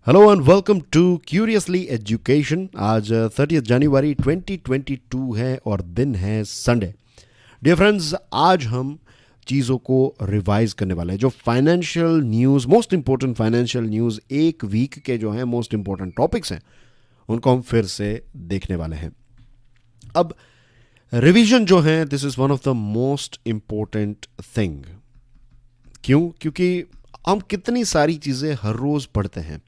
Hello and welcome to curiously education. आज 30 जनवरी 2022 है और दिन है संडे। डियर फ्रेंड्स, आज हम चीज़ों को रिवाइज करने वाले हैं। जो financial news, most important financial news एक वीक के जो हैं मोस्ट इंपॉर्टेंट टॉपिक्स हैं, उनको हम फिर से देखने वाले हैं। अब रिवीजन जो है, this is one of the most important thing. क्यों? क्योंकि हम कितनी सारी चीज़ें हर रोज़ पढ़ते हैं।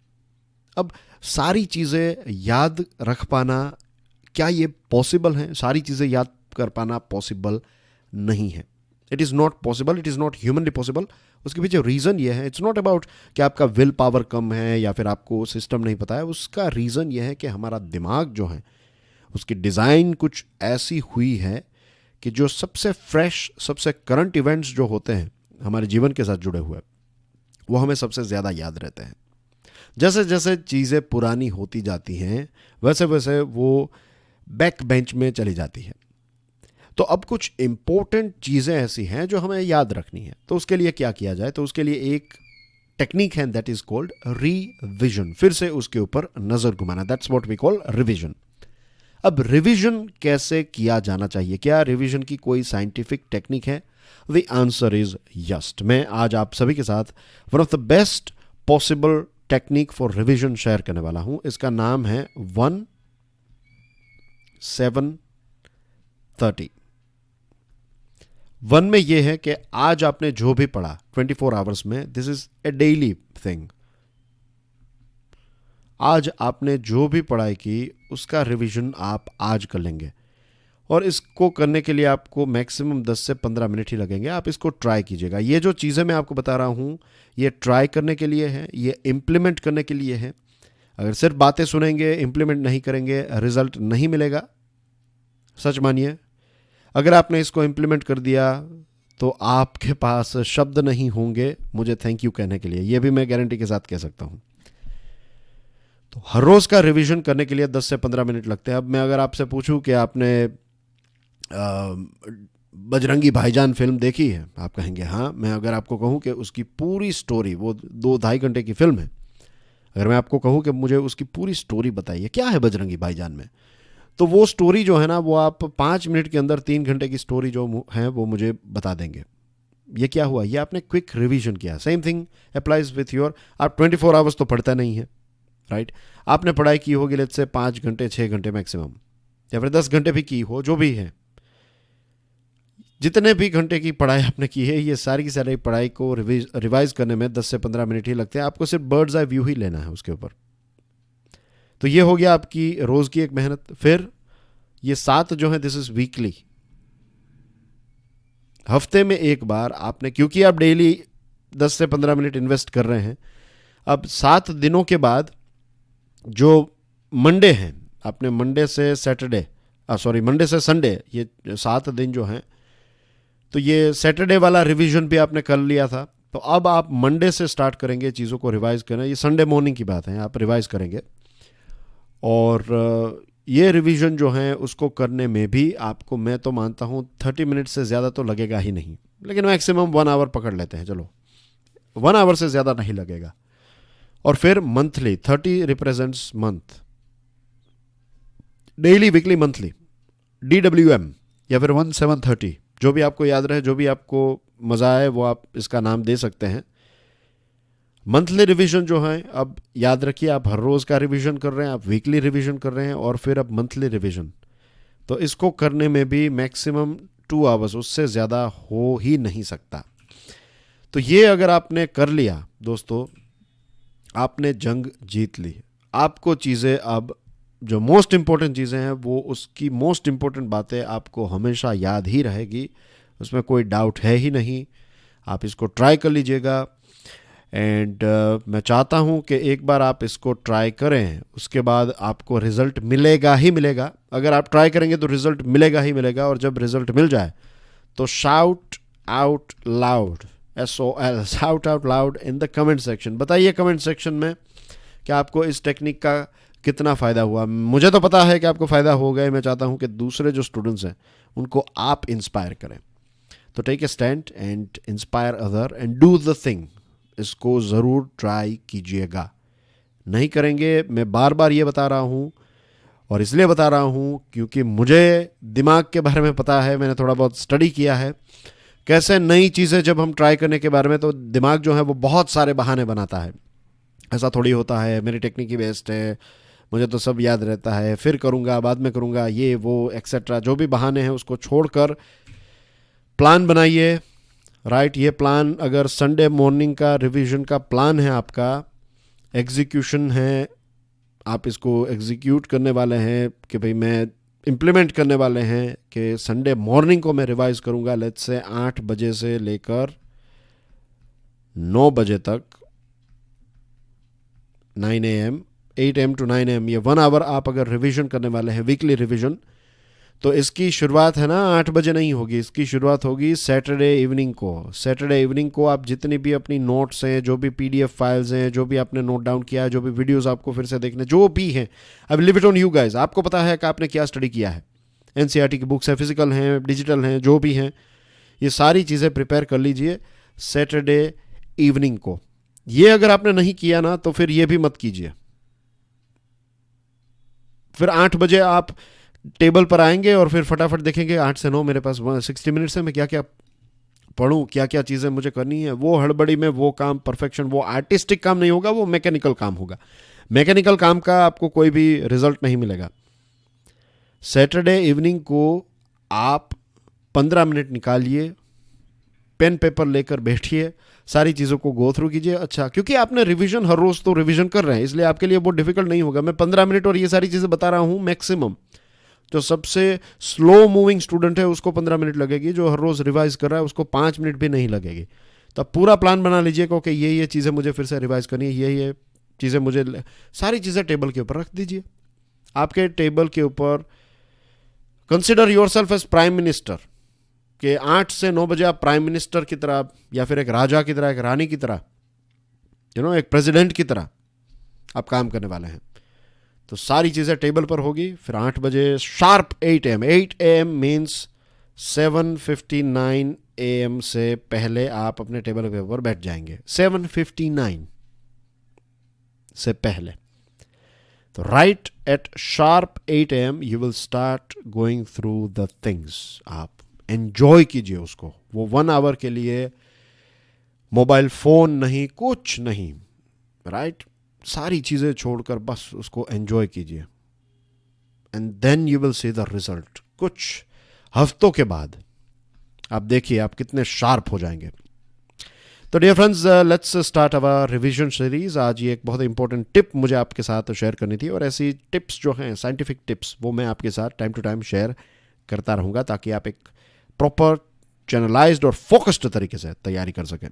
अब सारी चीज़ें याद रख पाना, क्या ये पॉसिबल है? सारी चीज़ें याद कर पाना पॉसिबल नहीं है। It is not possible, it is not humanly possible. उसके पीछे रीज़न ये है, इट्स नॉट अबाउट कि आपका विल पावर कम है या फिर आपको सिस्टम नहीं पता है। उसका रीज़न ये है कि हमारा दिमाग जो है, उसकी डिज़ाइन कुछ ऐसी हुई है कि जो सबसे फ्रेश, सबसे करंट इवेंट्स जो होते हैं हमारे जीवन के साथ जुड़े हुए, वो हमें सबसे ज़्यादा याद रहते हैं। जैसे जैसे चीज़ें पुरानी होती जाती हैं, वैसे वैसे वो बैक बेंच में चली जाती है। तो अब कुछ इंपॉर्टेंट चीज़ें ऐसी हैं जो हमें याद रखनी है। तो उसके लिए क्या किया जाए? तो उसके लिए एक टेक्निक है, दैट इज कॉल्ड रिविजन। फिर से उसके ऊपर नज़र घुमाना, that's what we call revision. अब रिविजन कैसे किया जाना चाहिए? क्या रिविजन की कोई साइंटिफिक टेक्निक है? The answer is yes. मैं आज आप सभी के साथ one of the best possible technique for revision share करने वाला हूं। इसका नाम है 1-7-30। 1 में यह है कि आज आपने जो भी पढ़ा 24 आवर्स में, this is a daily thing. आज आपने जो भी पढ़ाई की उसका रिवीजन आप आज कर लेंगे, और इसको करने के लिए आपको मैक्सिमम 10 से 15 मिनट ही लगेंगे। आप इसको ट्राई कीजिएगा। ये जो चीज़ें मैं आपको बता रहा हूँ, ये ट्राई करने के लिए है, ये इम्प्लीमेंट करने के लिए है। अगर सिर्फ बातें सुनेंगे, इम्प्लीमेंट नहीं करेंगे, रिजल्ट नहीं मिलेगा। सच मानिए, अगर आपने इसको इम्प्लीमेंट कर दिया तो आपके पास शब्द नहीं होंगे मुझे थैंक यू कहने के लिए। ये भी मैं गारंटी के साथ कह सकता हूँ। तो हर रोज़ का रिवीजन करने के लिए 10 से 15 मिनट लगते हैं। अब मैं अगर आपसे पूछूं कि आपने बजरंगी भाईजान फिल्म देखी है, आप कहेंगे हाँ। मैं अगर आपको कहूँ कि उसकी पूरी स्टोरी, वो 2-2.5 घंटे की फिल्म है, अगर मैं आपको कहूँ कि मुझे उसकी पूरी स्टोरी बताइए क्या है बजरंगी भाईजान में, तो वो स्टोरी जो है ना, वो आप 5 मिनट के अंदर 3 घंटे की स्टोरी जो है वो मुझे बता देंगे। ये क्या हुआ? ये आपने क्विक रिवीजन किया। Same thing applies with your, आप 24 आवर्स तो पढ़ता नहीं है, राइट? आपने पढ़ाई की होगी लेट्स से 5 घंटे 6 घंटे मैक्सिमम, या फिर 10 घंटे भी की हो, जो भी है। जितने भी घंटे की पढ़ाई आपने की है, ये सारी की सारी पढ़ाई को रिवाइज करने में 10 से 15 मिनट ही लगते हैं। आपको सिर्फ बर्ड्स आई व्यू ही लेना है उसके ऊपर। तो ये हो गया आपकी रोज़ की एक मेहनत। फिर ये 7 जो है, दिस इज वीकली, हफ्ते में एक बार आपने, क्योंकि आप डेली 10 से 15 मिनट इन्वेस्ट कर रहे हैं, अब 7 दिनों के बाद जो मंडे हैं, आपने मंडे से सैटरडे, सॉरी मंडे से संडे, ये 7 दिन जो हैं, तो ये सैटरडे वाला रिवीजन भी आपने कर लिया था। तो अब आप मंडे से स्टार्ट करेंगे चीज़ों को रिवाइज करना। ये संडे मॉर्निंग की बात है, आप रिवाइज करेंगे। और ये रिवीजन जो है उसको करने में भी आपको, मैं तो मानता हूँ 30 मिनट से ज़्यादा तो लगेगा ही नहीं, लेकिन मैक्सिमम 1 आवर पकड़ लेते हैं। चलो 1 आवर से ज़्यादा नहीं लगेगा। और फिर monthly, 30 represents month, daily, weekly, monthly, DWM या फिर 1-7-30, जो भी आपको याद रहे, जो भी आपको मज़ा आए, वो आप इसका नाम दे सकते हैं। मंथली रिवीजन जो है, अब याद रखिए, आप हर रोज़ का रिवीजन कर रहे हैं, आप वीकली रिवीजन कर रहे हैं, और फिर अब मंथली रिवीजन। तो इसको करने में भी मैक्सिमम 2 आवर्स, उससे ज़्यादा हो ही नहीं सकता। तो ये अगर आपने कर लिया दोस्तों, आपने जंग जीत ली। आपको चीज़ें, अब जो मोस्ट इंपॉर्टेंट चीज़ें हैं, वो उसकी मोस्ट इंपॉर्टेंट बातें आपको हमेशा याद ही रहेगी, उसमें कोई डाउट है ही नहीं। आप इसको ट्राई कर लीजिएगा। एंड मैं चाहता हूँ कि एक बार आप इसको ट्राई करें, उसके बाद आपको रिज़ल्ट मिलेगा ही मिलेगा। अगर आप ट्राई करेंगे तो रिज़ल्ट मिलेगा ही मिलेगा, और जब रिज़ल्ट मिल जाए तो shout out loud, SOL, shout out loud in the comment section. बताइए कमेंट सेक्शन में कि आपको इस टेक्निक का कितना फ़ायदा हुआ। मुझे तो पता है कि आपको फ़ायदा हो गया। मैं चाहता हूँ कि दूसरे जो स्टूडेंट्स हैं उनको आप इंस्पायर करें। तो take a stand and inspire other and do the thing. इसको ज़रूर ट्राई कीजिएगा। नहीं करेंगे। मैं बार बार ये बता रहा हूँ, और इसलिए बता रहा हूँ क्योंकि मुझे दिमाग के बारे में पता है, मैंने थोड़ा बहुत स्टडी किया है कैसे नई चीज़ें जब हम ट्राई करने के बारे में, तो दिमाग जो है वो बहुत सारे बहाने बनाता है। ऐसा थोड़ी होता है मेरी टेक्निक ही बेस्ट है, मुझे तो सब याद रहता है, फिर करूँगा, बाद में करूँगा, ये वो एक्सेट्रा, जो भी बहाने हैं उसको छोड़कर प्लान बनाइए। राइट, ये प्लान अगर संडे मॉर्निंग का रिवीजन का प्लान है, आपका एग्जीक्यूशन है, आप इसको एग्जीक्यूट करने वाले हैं कि भाई मैं इम्प्लीमेंट करने वाले हैं कि संडे मॉर्निंग को मैं रिवाइज करूँगा, लेट्स से 8 बजे से लेकर 9 बजे तक, 9 AM 8 AM to 9 AM, ये 1 आवर आप अगर रिवीजन करने वाले हैं, वीकली रिवीजन, तो इसकी शुरुआत है ना 8 बजे नहीं होगी, इसकी शुरुआत होगी सैटरडे इवनिंग को। सैटरडे इवनिंग को आप जितनी भी अपनी नोट्स हैं, जो भी PDF फाइल्स हैं, जो भी आपने नोट डाउन किया है, जो भी वीडियोस आपको फिर से देखने जो भी हैं, अब live it on you guys, आपको पता है कि आपने क्या स्टडी किया है। NCERT की बुक्स है, फिजिकल हैं, डिजिटल हैं, जो भी हैं, ये सारी चीज़ें प्रिपेयर कर लीजिए सैटरडे इवनिंग को। ये अगर आपने नहीं किया ना, तो फिर ये भी मत कीजिए। फिर 8 बजे आप टेबल पर आएंगे और फिर फटाफट देखेंगे 8 से 9 मेरे पास 60 मिनट्स है, मैं क्या क्या पढ़ूं, क्या क्या चीज़ें मुझे करनी है। वो हड़बड़ी में वो काम परफेक्शन, वो आर्टिस्टिक काम नहीं होगा, वो मैकेनिकल काम होगा। मैकेनिकल काम का आपको कोई भी रिजल्ट नहीं मिलेगा। सैटरडे इवनिंग को आप 15 मिनट निकालिए, पेन पेपर लेकर बैठिए, सारी चीज़ों को गो थ्रू कीजिए। अच्छा, क्योंकि आपने रिवीजन हर रोज़ तो रिवीजन कर रहे हैं, इसलिए आपके लिए वो डिफिकल्ट नहीं होगा। मैं 15 मिनट और ये सारी चीज़ें बता रहा हूँ मैक्सिमम। जो सबसे स्लो मूविंग स्टूडेंट है उसको 15 मिनट लगेगी, जो हर रोज़ रिवाइज कर रहा है उसको 5 मिनट भी नहीं लगेगी। तो आप पूरा प्लान बना लीजिए कि ये चीज़ें मुझे फिर से रिवाइज करनी है, ये चीज़ें मुझे, सारी चीज़ें टेबल के ऊपर रख दीजिए। आपके टेबल के ऊपर consider yourself as prime minister, कि 8 से 9 बजे आप प्राइम मिनिस्टर की तरह, या फिर एक राजा की तरह, एक रानी की तरह, एक प्रेसिडेंट की तरह आप काम करने वाले हैं। तो सारी चीज़ें टेबल पर होगी। फिर 8 बजे sharp 8 AM, 8 AM means 7:59 AM से पहले आप अपने टेबल के ऊपर बैठ जाएंगे, 7:59 से पहले। तो right at sharp 8 AM you will start going through the things. आप एंजॉय कीजिए उसको, वो 1 आवर के लिए मोबाइल फोन नहीं, कुछ नहीं, राइट, सारी चीज़ें छोड़कर बस उसको एंजॉय कीजिए। And then you will see the result. कुछ हफ्तों के बाद आप देखिए आप कितने शार्प हो जाएंगे। तो dear friends, let's start our revision series. आज ये एक बहुत इंपॉर्टेंट टिप मुझे आपके साथ शेयर करनी थी, और ऐसी टिप्स जो हैं, साइंटिफिक टिप्स, वो मैं आपके साथ टाइम टू टाइम शेयर करता रहूँगा, ताकि आप एक प्रॉपर चैनलाइज्ड और फोकस्ड तरीके से तैयारी कर सकें।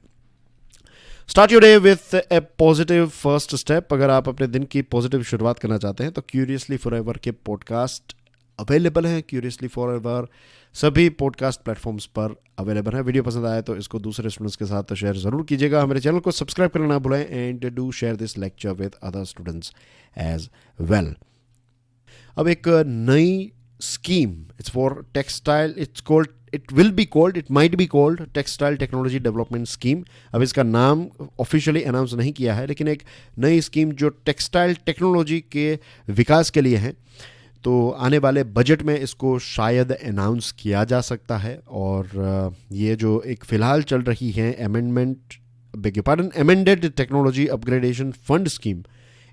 Start your day with A positive first step. अगर आप अपने दिन की पॉजिटिव शुरुआत करना चाहते हैं तो क्यूरियसली फॉरएवर के पॉडकास्ट अवेलेबल हैं। क्यूरियसली फॉरएवर सभी पॉडकास्ट प्लेटफॉर्म्स पर अवेलेबल है। वीडियो पसंद आए तो इसको दूसरे स्टूडेंट्स के साथ शेयर ज़रूर कीजिएगा। हमारे चैनल को सब्सक्राइब करना ना भूलें, and do share this lecture with other students as well. अब एक नई scheme, it's for textile, it might be called textile technology development scheme. अब इसका नाम ऑफिशियली अनाउंस नहीं किया है, लेकिन एक नई स्कीम जो टेक्सटाइल टेक्नोलॉजी के विकास के लिए है। तो आने वाले बजट में इसको शायद अनाउंस किया जा सकता है। और ये जो एक फ़िलहाल चल रही है amended technology upgradation fund scheme,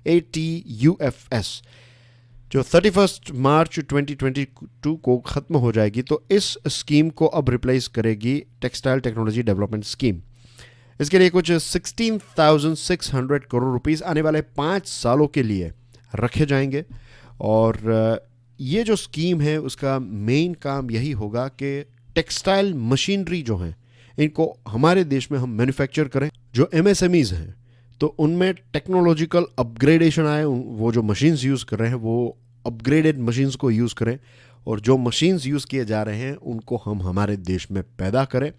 ATUFS, जो 31 मार्च 2022 को ख़त्म हो जाएगी, तो इस स्कीम को अब रिप्लेस करेगी टेक्सटाइल टेक्नोलॉजी डेवलपमेंट स्कीम। इसके लिए कुछ 16,600 करोड़ रुपीस आने वाले 5 सालों के लिए रखे जाएंगे। और ये जो स्कीम है उसका मेन काम यही होगा कि टेक्सटाइल मशीनरी जो हैं इनको हमारे देश में हम मैन्युफैक्चर करें। जो MSMEs हैं तो उनमें टेक्नोलॉजिकल अपग्रेडेशन आए, वो जो मशीन्स यूज़ कर रहे हैं वो अपग्रेडेड मशीन्स को यूज़ करें, और जो मशीन्स यूज़ किए जा रहे हैं उनको हम हमारे देश में पैदा करें।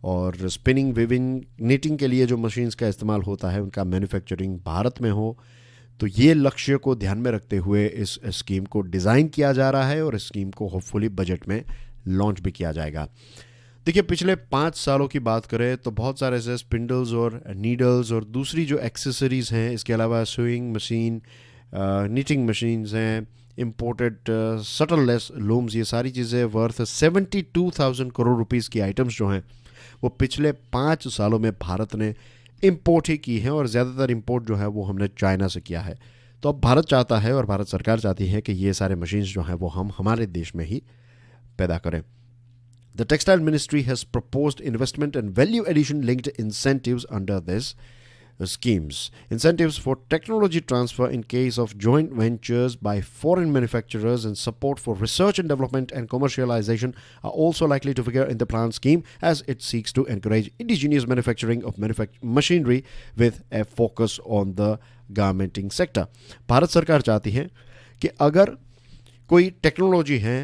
और स्पिनिंग, वीविंग, नीटिंग के लिए जो मशीन्स का इस्तेमाल होता है उनका मैन्युफैक्चरिंग भारत में हो। तो ये लक्ष्य को ध्यान में रखते हुए इस स्कीम को डिज़ाइन किया जा रहा है, और इस स्कीम को होपफुली बजट में लॉन्च भी किया जाएगा। देखिए पिछले 5 सालों की बात करें तो बहुत सारे ऐसे स्पिंडल्स और नीडल्स और दूसरी जो एक्सेसरीज़ हैं, इसके अलावा स्यूइंग मशीन, नीटिंग मशीन्स हैं, इम्पोर्टेड सटल लेस लूम्स, ये सारी चीज़ें वर्थ 72,000 करोड़ रुपीस की आइटम्स जो हैं वो पिछले 5 सालों में भारत ने इम्पोर्ट ही की हैं, और ज़्यादातर इम्पोर्ट जो है वो हमने चाइना से किया है। तो अब भारत चाहता है और भारत सरकार चाहती है कि ये सारे मशीन्स जो हैं वो हम हमारे देश में ही पैदा करें। The Textile Ministry has proposed investment and value addition linked incentives under this schemes. Incentives for technology transfer in case of joint ventures by foreign manufacturers and support for research and development and commercialization are also likely to figure in the plan scheme, as it seeks to encourage indigenous manufacturing of machinery with a focus on the garmenting sector. Bharat सरकार चाहती है कि अगर कोई technology है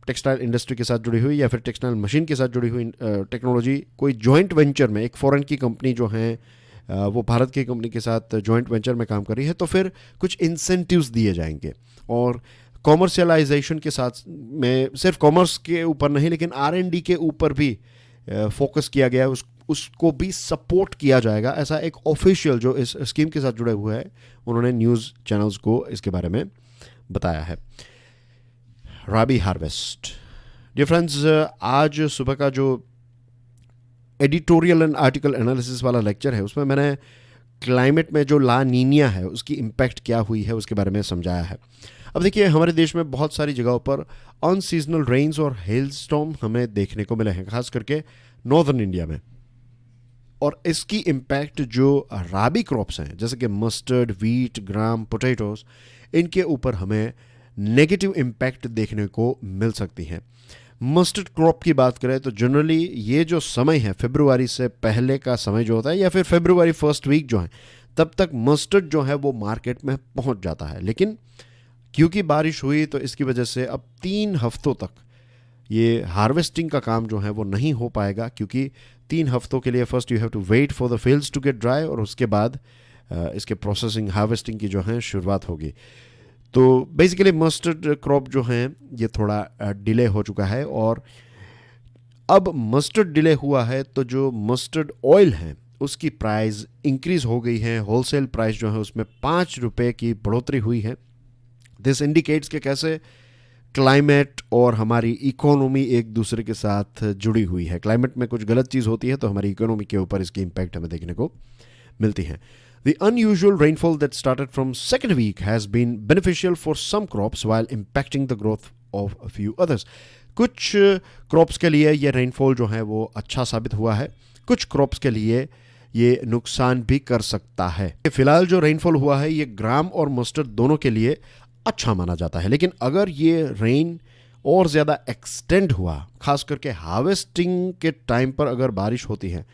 textile industry के साथ जुड़ी हुई या फिर टेक्सटाइल मशीन के साथ जुड़ी हुई टेक्नोलॉजी कोई जॉइंट वेंचर में, एक फॉरेन की कंपनी जो है वो भारत की कंपनी के साथ जॉइंट वेंचर में काम कर रही है, तो फिर कुछ इंसेंटिव्स दिए जाएंगे। और कॉमर्शियलाइजेशन के साथ में सिर्फ कॉमर्स के ऊपर नहीं लेकिन R&D के ऊपर भी फोकस किया गया, उसको भी सपोर्ट किया जाएगा। ऐसा एक ऑफिशियल जो इस स्कीम के साथ जुड़े हुए हैं उन्होंने न्यूज़ चैनल्स को इसके बारे में बताया है। राबी हार्वेस्ट, डियर फ्रेंड्स, आज सुबह का जो एडिटोरियल एंड आर्टिकल एनालिसिस वाला लेक्चर है उसमें मैंने क्लाइमेट में जो ला नीनिया है उसकी इम्पैक्ट क्या हुई है उसके बारे में समझाया है। अब देखिए हमारे देश में बहुत सारी जगहों पर अनसीजनल रेन्स और हेलस्टॉर्म हमें देखने को मिले हैं, खास करके नॉर्दर्न इंडिया में। और इसकी इम्पैक्ट जो राबी क्रॉप्स हैं जैसे कि मस्टर्ड, वीट, ग्राम, पोटैटोज, इनके ऊपर हमें नेगेटिव इम्पैक्ट देखने को मिल सकती है। मस्टर्ड क्रॉप की बात करें तो जनरली ये जो समय है फरवरी से पहले का समय जो होता है या फिर फरवरी फर्स्ट वीक जो है तब तक मस्टर्ड जो है वो मार्केट में पहुंच जाता है। लेकिन क्योंकि बारिश हुई तो इसकी वजह से अब 3 हफ्तों तक ये हार्वेस्टिंग का काम जो है वो नहीं हो पाएगा, क्योंकि 3 हफ्तों के लिए first you have to wait for the fields to get dry और उसके बाद इसके प्रोसेसिंग हार्वेस्टिंग की जो है शुरुआत होगी। तो बेसिकली मस्टर्ड क्रॉप जो है ये थोड़ा डिले हो चुका है, और अब मस्टर्ड डिले हुआ है तो जो मस्टर्ड ऑयल है उसकी प्राइस इंक्रीज हो गई है। होलसेल प्राइस जो है उसमें 5 रुपये की बढ़ोतरी हुई है। दिस इंडिकेट्स कि कैसे क्लाइमेट और हमारी इकोनॉमी एक दूसरे के साथ जुड़ी हुई है। क्लाइमेट में कुछ गलत चीज़ होती है तो हमारी इकोनॉमी के ऊपर इसकी इम्पैक्ट हमें देखने को मिलती है। The unusual rainfall that started from second week has been beneficial for some crops while impacting the growth of a few others. कुछ क्रॉप्स के लिए ये रेनफॉल जो है वो अच्छा साबित हुआ है, कुछ क्रॉप्स के लिए ये नुकसान भी कर सकता है। फिलहाल जो रेनफॉल हुआ है ये ग्राम और मस्टर्ड दोनों के लिए अच्छा माना जाता है, लेकिन अगर ये रेन और ज़्यादा एक्सटेंड हुआ, खास करके हार्वेस्टिंग के टाइम पर अगर बारिश होती है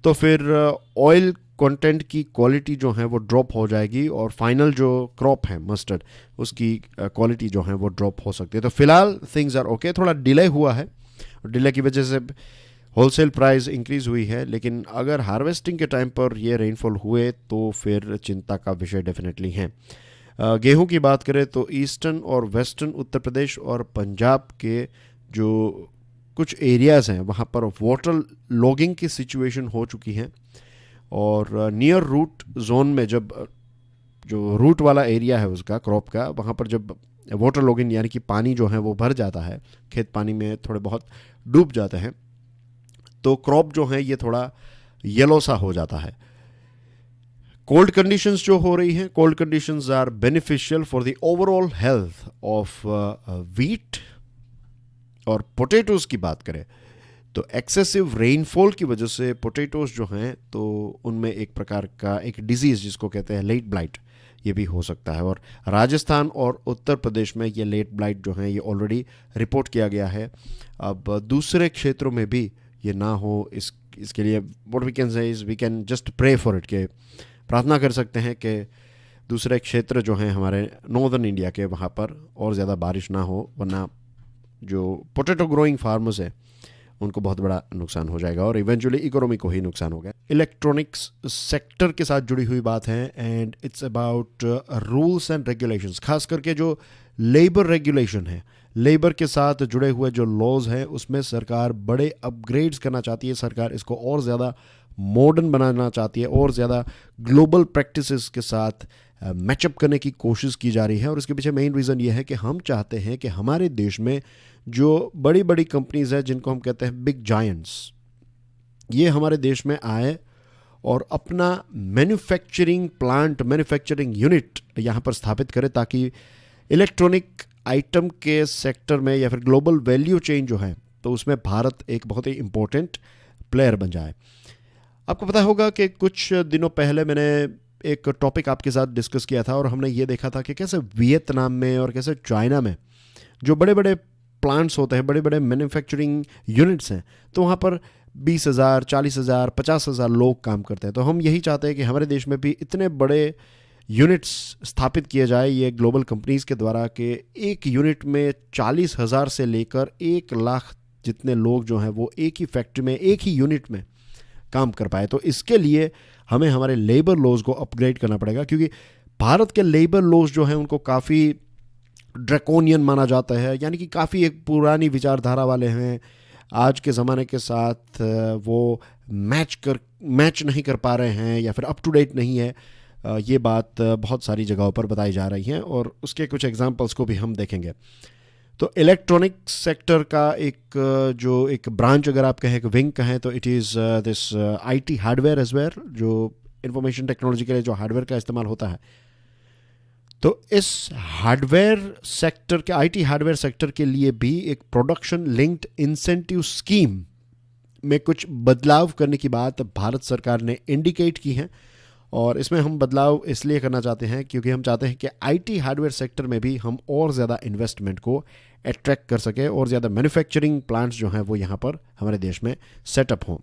तो फिर ऑयल कंटेंट की क्वालिटी जो है वो ड्रॉप हो जाएगी और फाइनल जो क्रॉप है मस्टर्ड उसकी क्वालिटी जो है वो ड्रॉप हो सकती है। तो फिलहाल थिंग्स आर ओके, थोड़ा डिले हुआ है, डिले की वजह से होलसेल प्राइस इंक्रीज हुई है, लेकिन अगर हार्वेस्टिंग के टाइम पर ये रेनफॉल हुए तो फिर चिंता का विषय डेफिनेटली है। गेहूं की बात करें तो ईस्टर्न और वेस्टर्न उत्तर प्रदेश और पंजाब के जो कुछ एरियाज़ हैं वहाँ पर वाटर लॉगिंग की सिचुएशन हो चुकी है, और नियर रूट जोन में जब जो रूट वाला एरिया है उसका क्रॉप का, वहाँ पर जब वाटर लॉगिंग यानी कि पानी जो है वो भर जाता है, खेत पानी में थोड़े बहुत डूब जाते हैं, तो क्रॉप जो है ये थोड़ा येलो सा हो जाता है। कोल्ड कंडीशंस जो हो रही हैं, cold conditions are beneficial for the overall health of wheat और पोटैटोज़ की बात करें तो एक्सेसिव रेनफॉल की वजह से पोटैटोज़ जो हैं तो उनमें एक प्रकार का एक डिजीज़ जिसको कहते हैं लेट ब्लाइट ये भी हो सकता है, और राजस्थान और उत्तर प्रदेश में ये लेट ब्लाइट जो है ये ऑलरेडी रिपोर्ट किया गया है। अब दूसरे क्षेत्रों में भी ये ना हो, इसके लिए what we can say is we can just pray for it, के प्रार्थना कर सकते हैं कि दूसरे क्षेत्र जो हैं हमारे नॉर्दर्न इंडिया के वहाँ पर और ज़्यादा बारिश ना हो, वरना जो पोटैटो ग्रोइंग फार्मर्स है उनको बहुत बड़ा नुकसान हो जाएगा और इवेंचुअली इकोनॉमी को ही नुकसान होगा। इलेक्ट्रॉनिक्स सेक्टर के साथ जुड़ी हुई बात है and it's about rules and regulations, खास करके जो लेबर रेगुलेशन है, लेबर के साथ जुड़े हुए जो लॉज हैं उसमें सरकार बड़े अपग्रेड्स करना चाहती है। सरकार इसको और ज़्यादा मॉडर्न बनाना चाहती है और ज़्यादा ग्लोबल प्रैक्टिसेस के साथ मैचअप करने की कोशिश की जा रही है। और इसके पीछे मेन रीज़न ये है कि हम चाहते हैं कि हमारे देश में जो बड़ी बड़ी कंपनीज हैं जिनको हम कहते हैं बिग जायंट्स, ये हमारे देश में आए और अपना मैन्युफैक्चरिंग प्लांट, मैन्युफैक्चरिंग यूनिट यहाँ पर स्थापित करें ताकि इलेक्ट्रॉनिक आइटम के सेक्टर में या फिर ग्लोबल वैल्यू चेन जो है तो उसमें भारत एक बहुत ही इम्पोर्टेंट प्लेयर बन जाए। आपको पता होगा कि कुछ दिनों पहले मैंने एक टॉपिक आपके साथ डिस्कस किया था और हमने ये देखा था कि कैसे वियतनाम में और कैसे चाइना में जो बड़े बड़े प्लांट्स होते हैं, बड़े बड़े मैन्युफैक्चरिंग यूनिट्स हैं, तो वहाँ पर 20,000, 40,000, 50,000 लोग काम करते हैं। तो हम यही चाहते हैं कि हमारे देश में भी इतने बड़े यूनिट्स स्थापित किए जाए ये ग्लोबल कंपनीज़ के द्वारा कि एक यूनिट में 40,000 से लेकर 1,00,000 जितने लोग जो हैं वो एक ही फैक्ट्री में, एक ही यूनिट में काम कर पाए। तो इसके लिए हमें हमारे लेबर लॉज को अपग्रेड करना पड़ेगा, क्योंकि भारत के लेबर लॉज जो हैं उनको काफ़ी ड्रैकोनियन माना जाता है, यानी कि काफ़ी एक पुरानी विचारधारा वाले हैं। आज के ज़माने के साथ वो मैच नहीं कर पा रहे हैं या फिर अप टू डेट नहीं है। ये बात बहुत सारी जगहों पर बताई जा रही है और उसके कुछ एग्जांपल्स को भी हम देखेंगे। तो इलेक्ट्रॉनिक सेक्टर का एक ब्रांच अगर आप कहें, एक विंग कहें, तो it is this IT hardware as well, जो इंफॉर्मेशन टेक्नोलॉजी के लिए जो हार्डवेयर का इस्तेमाल होता है। तो इस हार्डवेयर सेक्टर के, आईटी हार्डवेयर सेक्टर के लिए भी एक प्रोडक्शन लिंक्ड इंसेंटिव स्कीम में कुछ बदलाव करने की बात भारत सरकार ने इंडिकेट की है। और इसमें हम बदलाव इसलिए करना चाहते हैं क्योंकि हम चाहते हैं कि आईटी हार्डवेयर सेक्टर में भी हम और ज़्यादा इन्वेस्टमेंट को अट्रैक्ट कर सकें और ज़्यादा मैन्युफैक्चरिंग प्लांट्स जो हैं वो यहाँ पर हमारे देश में सेटअप हों।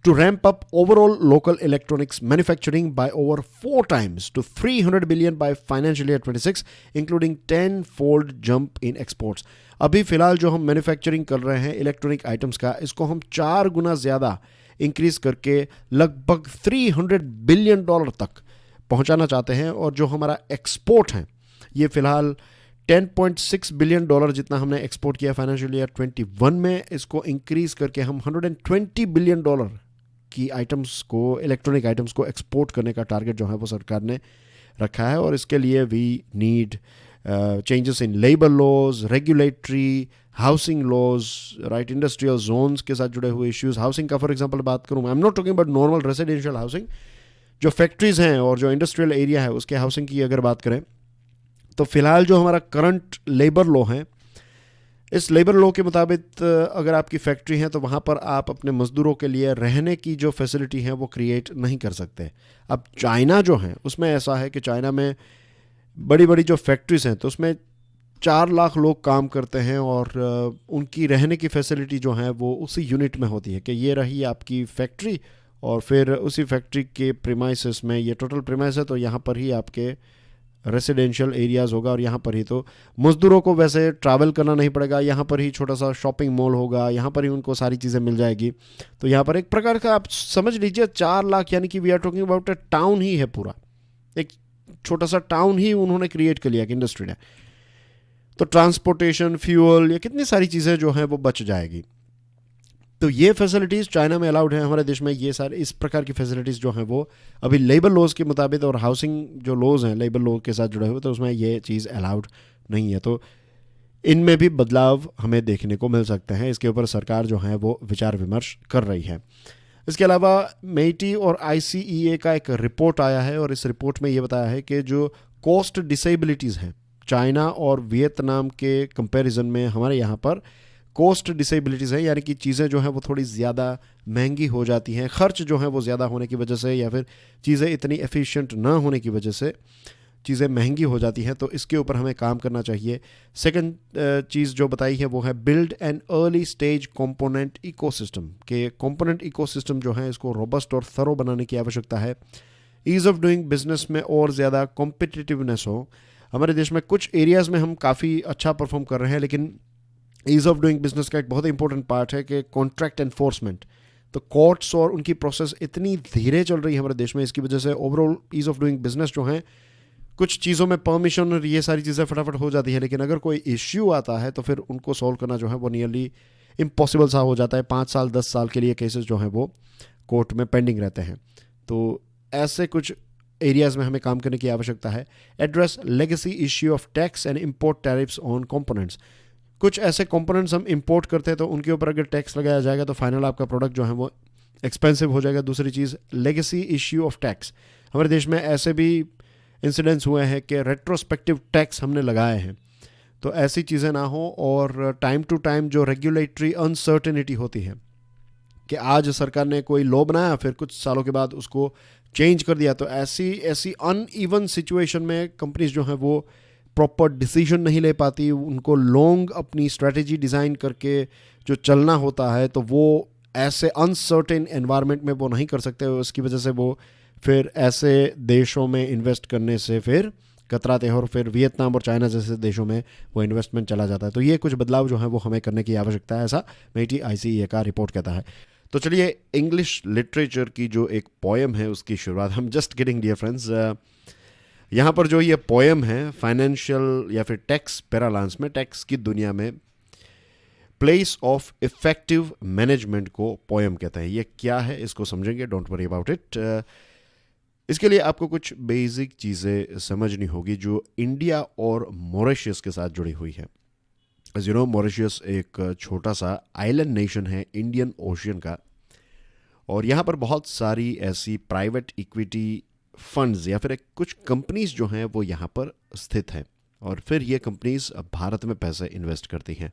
To ramp up overall local electronics manufacturing by over 4 times to 300 billion by financial year 26, including 10-fold jump in exports. अभी फ़िलहाल जो हम मैन्युफैक्चरिंग कर रहे हैं इलेक्ट्रॉनिक आइटम्स का, इसको हम 4 गुना ज़्यादा इंक्रीज़ करके लगभग $300 बिलियन तक पहुंचाना चाहते हैं। और जो हमारा एक्सपोर्ट है ये फ़िलहाल $10.6 बिलियन जितना हमने एक्सपोर्ट किया फाइनेंशियल ईयर 21 में, इसको इंक्रीज़ करके हम $120 बिलियन की आइटम्स को, इलेक्ट्रॉनिक आइटम्स को एक्सपोर्ट करने का टारगेट जो है वो सरकार ने रखा है। और इसके लिए we need changes in labour laws, regulatory, housing laws, right, industrial zones के साथ जुड़े हुए इश्यूज। हाउसिंग का फॉर एग्जांपल बात करूँ, I am not talking about normal residential housing, जो फैक्ट्रीज हैं और जो इंडस्ट्रियल एरिया है उसके हाउसिंग की अगर बात करें तो फिलहाल जो हमारा करंट लेबर लॉ है, इस लेबर लॉ के मुताबिक अगर आपकी फैक्ट्री है तो वहाँ पर आप अपने मज़दूरों के लिए रहने की जो फैसिलिटी है वो क्रिएट नहीं कर सकते। अब चाइना जो है उसमें ऐसा है कि चाइना में बड़ी बड़ी जो फैक्ट्रीज हैं तो उसमें 4 लाख लोग काम करते हैं और उनकी रहने की फैसिलिटी जो है वो उसी यूनिट में होती है कि ये रही आपकी फैक्ट्री और फिर उसी फैक्ट्री के प्रीमाइसेस में, ये टोटल प्रीमाइस है तो यहाँ पर ही आपके रेसिडेंशियल एरियाज़ होगा और यहाँ पर ही तो मज़दूरों को वैसे ट्रैवल करना नहीं पड़ेगा, यहाँ पर ही छोटा सा शॉपिंग मॉल होगा, यहाँ पर ही उनको सारी चीज़ें मिल जाएगी। तो यहाँ पर एक प्रकार का आप समझ लीजिए 4 लाख, यानी कि we are talking about a town ही है, पूरा एक छोटा सा टाउन ही उन्होंने क्रिएट कर लिया कि इंडस्ट्री ने। तो ट्रांसपोर्टेशन, फ्यूल, या कितनी सारी चीज़ें जो हैं वो बच जाएगी। तो ये फैसिलिटीज़ चाइना में अलाउड है, हमारे देश में ये सारे इस प्रकार की फैसिलिटीज़ जो हैं वो अभी लेबर लॉज के मुताबिक और हाउसिंग जो लॉज हैं लेबर लॉ के साथ जुड़े हुए तो उसमें ये चीज़ अलाउड नहीं है। तो इनमें भी बदलाव हमें देखने को मिल सकते हैं। इसके ऊपर सरकार जो है वो विचार विमर्श कर रही है। इसके अलावा मेटी और ICEA का एक रिपोर्ट आया है और इस रिपोर्ट में ये बताया है कि जो कॉस्ट डिसेबिलिटीज़ हैं चाइना और वियतनाम के कंपैरिजन में हमारे यहाँ पर कॉस्ट डिसेबिलिटीज़ है, यानी कि चीज़ें जो हैं वो थोड़ी ज़्यादा महंगी हो जाती हैं, खर्च जो है वो ज़्यादा होने की वजह से या फिर चीज़ें इतनी एफिशिएंट ना होने की वजह से चीज़ें महंगी हो जाती हैं। तो इसके ऊपर हमें काम करना चाहिए। सेकंड चीज़ जो बताई है वो है build an early stage component ecosystem, के कंपोनेंट इकोसिस्टम जो है इसको रोबस्ट और थरो बनाने की आवश्यकता है। ईज़ ऑफ डूइंग बिजनेस में और ज़्यादा कॉम्पिटिटिवनेस हो। हमारे देश में कुछ एरियाज़ में हम काफ़ी अच्छा परफॉर्म कर रहे हैं लेकिन ईज ऑफ डूइंग बिजनेस का एक बहुत इंपॉर्टेंट पार्ट है कि कॉन्ट्रैक्ट एनफोर्समेंट। तो कोर्ट्स और उनकी प्रोसेस इतनी धीरे चल रही है हमारे देश में, इसकी वजह से overall ease of doing business जो है, कुछ चीज़ों में परमिशन और ये सारी चीज़ें फटाफट हो जाती है, लेकिन अगर कोई इश्यू आता है तो फिर उनको सॉल्व करना जो है वो नियरली इम्पॉसिबल सा हो जाता है। 5 साल 10 साल के लिए केसेस जो हैं वो कोर्ट में पेंडिंग रहते हैं। तो ऐसे कुछ एरियाज़ में हमें काम करने की आवश्यकता है। Address legacy issue of tax and import tariffs on components. कुछ ऐसे कंपोनेंट्स हम इंपोर्ट करते हैं तो उनके ऊपर अगर टैक्स लगाया जाएगा तो फाइनल आपका प्रोडक्ट जो है वो एक्सपेंसिव हो जाएगा। दूसरी चीज़ लेगेसी इश्यू ऑफ टैक्स। हमारे देश में ऐसे भी इंसिडेंट्स हुए हैं कि रेट्रोस्पेक्टिव टैक्स हमने लगाए हैं, तो ऐसी चीज़ें ना हो। और टाइम टू टाइम जो रेगुलेटरी अनसर्टेनिटी होती है कि आज सरकार ने कोई लॉ बनाया, फिर कुछ सालों के बाद उसको चेंज कर दिया, तो ऐसी ऐसी अनइवन सिचुएशन में कंपनीज जो हैं वो प्रॉपर डिसीजन नहीं ले पाती। उनको लॉन्ग अपनी स्ट्रेटजी डिज़ाइन करके जो चलना होता है, तो वो ऐसे अनसर्टेन एनवायरनमेंट में वो नहीं कर सकते। उसकी वजह से वो फिर ऐसे देशों में इन्वेस्ट करने से फिर कतराते हैं और फिर वियतनाम और चाइना जैसे देशों में वो इन्वेस्टमेंट चला जाता है। तो ये कुछ बदलाव जो है वो हमें करने की आवश्यकता है, ऐसा मेटी ICEA का रिपोर्ट कहता है। तो चलिए इंग्लिश लिटरेचर की जो एक पोएम है उसकी शुरुआत हम जस्ट किडिंग डियर फ्रेंड्स। यहाँ पर जो ये पोएम है फाइनेंशियल या फिर टैक्स पैरालांस में, टैक्स की दुनिया में प्लेस ऑफ इफेक्टिव मैनेजमेंट को पोएम कहते हैं। ये क्या है इसको समझेंगे, डोंट वरी अबाउट इट। इसके लिए आपको कुछ बेसिक चीज़ें समझनी होगी जो इंडिया और मॉरिशस के साथ जुड़ी हुई है। एज यू नो, मॉरिशस एक छोटा सा आइलैंड नेशन है इंडियन ओशियन का, और यहाँ पर बहुत सारी ऐसी प्राइवेट इक्विटी फंड्स या फिर कुछ कंपनीज जो हैं वो यहाँ पर स्थित हैं, और फिर ये कंपनीज भारत में पैसे इन्वेस्ट करती हैं।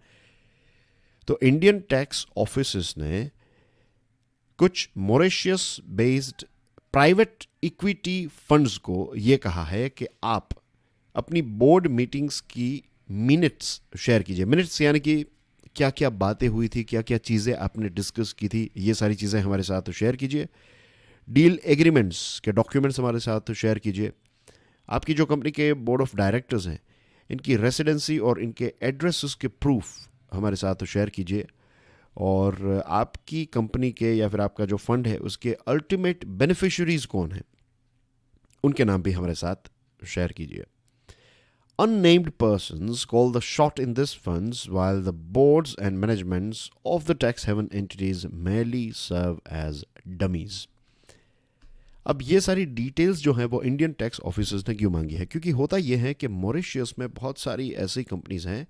तो इंडियन टैक्स ऑफिस ने कुछ Mauritius based private equity funds को ये कहा है कि आप अपनी बोर्ड मीटिंग्स की मिनट्स शेयर कीजिए। मिनट्स यानी कि क्या क्या बातें हुई थी, क्या क्या चीज़ें आपने डिस्कस की थी, ये सारी चीज़ें हमारे साथ शेयर कीजिए। डील एग्रीमेंट्स के डॉक्यूमेंट्स हमारे साथ शेयर कीजिए। आपकी जो कंपनी के बोर्ड ऑफ डायरेक्टर्स हैं, इनकी रेसिडेंसी और इनके एड्रेसेस के प्रूफ हमारे साथ शेयर कीजिए। और आपकी कंपनी के या फिर आपका जो फंड है उसके अल्टीमेट बेनिफिशरीज कौन हैं, उनके नाम भी हमारे साथ शेयर कीजिए। Unnamed persons call the shot in these funds, while the boards and managements of the tax haven entities merely serve as dummies. अब ये सारी डिटेल्स जो हैं वो इंडियन टैक्स ऑफिसर्स ने क्यों मांगी है? क्योंकि होता ये है कि मॉरिशस में बहुत सारी ऐसी कंपनीज हैं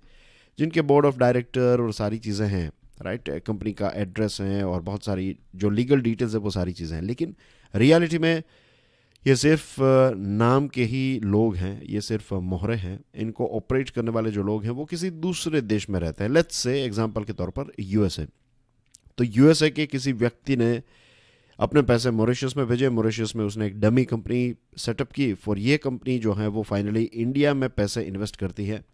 जिनके बोर्ड ऑफ डायरेक्टर और सारी चीज़ें हैं, राइट, कंपनी का एड्रेस है और बहुत सारी जो लीगल डिटेल्स है वो सारी चीज़ें हैं, लेकिन रियलिटी में ये सिर्फ नाम के ही लोग हैं, ये सिर्फ मोहरे हैं। इनको ऑपरेट करने वाले जो लोग हैं वो किसी दूसरे देश में रहते हैं। लेट्स से एग्जांपल के तौर पर USA। तो USA के किसी व्यक्ति ने अपने पैसे मॉरिशस में भेजे, मॉरिशस में उसने एक डमी कंपनी सेटअप की, फॉर ये कंपनी जो है वो फाइनली इंडिया में पैसे इन्वेस्ट करती है,